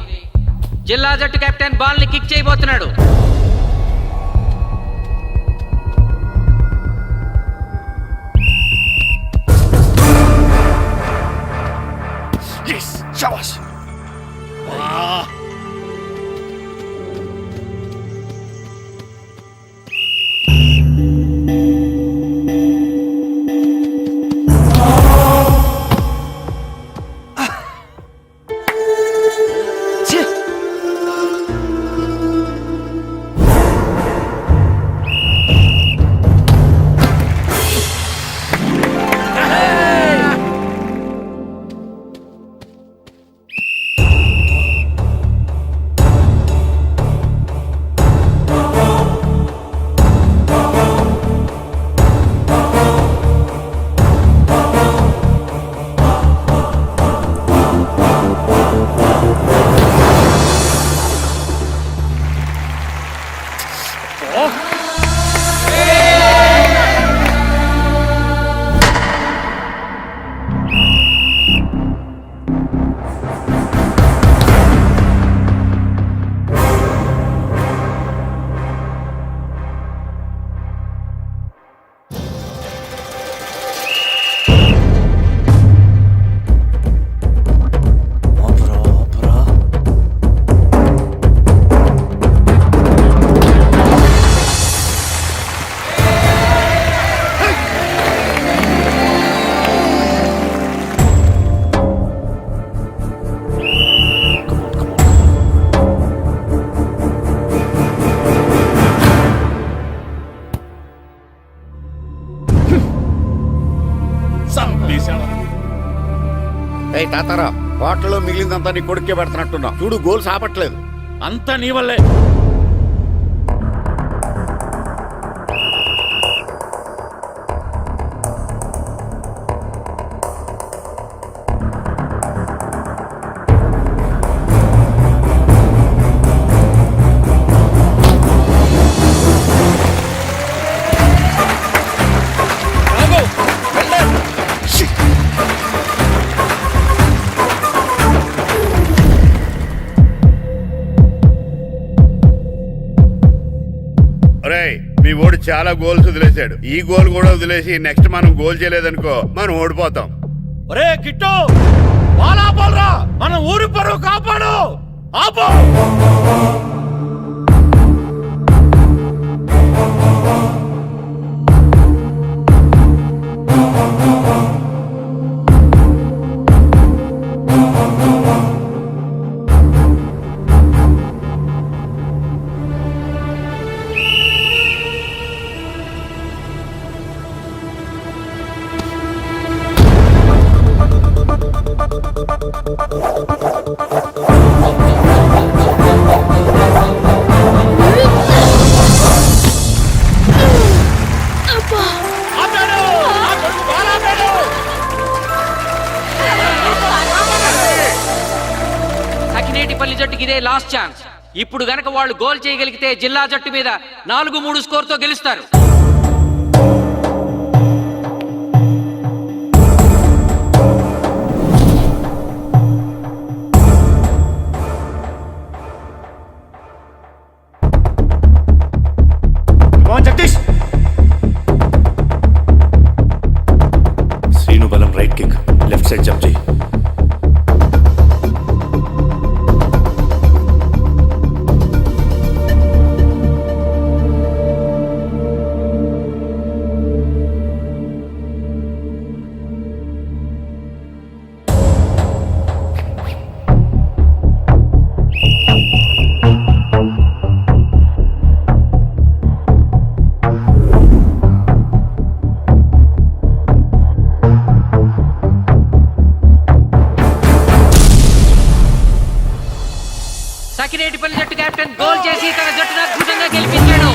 జిల్లా జట్టు కెప్టెన్ బాల్ ని కిక్ చేయబోతున్నాడు. శబాష్. ఏ తాతారా, హోటల్లో మిగిలిందంతా నీ కొడుకే పెడుతున్నట్టున్నావు. చూడు, గోల్స్ ఆపట్లేదు. అంతా నీ వల్లే. మీ ఓడి చాలా గోల్స్ వదిలేశాడు. ఈ గోల్ కూడా వదిలేసి నెక్స్ట్ మనం గోల్ చేయలేదనుకో మనం ఓడిపోతాం. ఒరే కిట్టు, బాల్ ఆపాలరా, మన ఊరి పరువు కాపాడు. ఆపు. సకినేటిపల్లి జట్టుకి ఇదే లాస్ట్ ఛాన్స్. ఇప్పుడు గనక వాళ్ళు గోల్ చేయగలిగితే జిల్లా జట్టు మీద 4-3 స్కోర్ తో గెలుస్తారు. జగదీష్, శ్రీను బలం right kick, left side jump చేయి. సకినేటిపల్లి జట్టు కెప్టెన్ గోల్ చేసి తన జట్టును అద్భుతంగా గెలిపించాడు.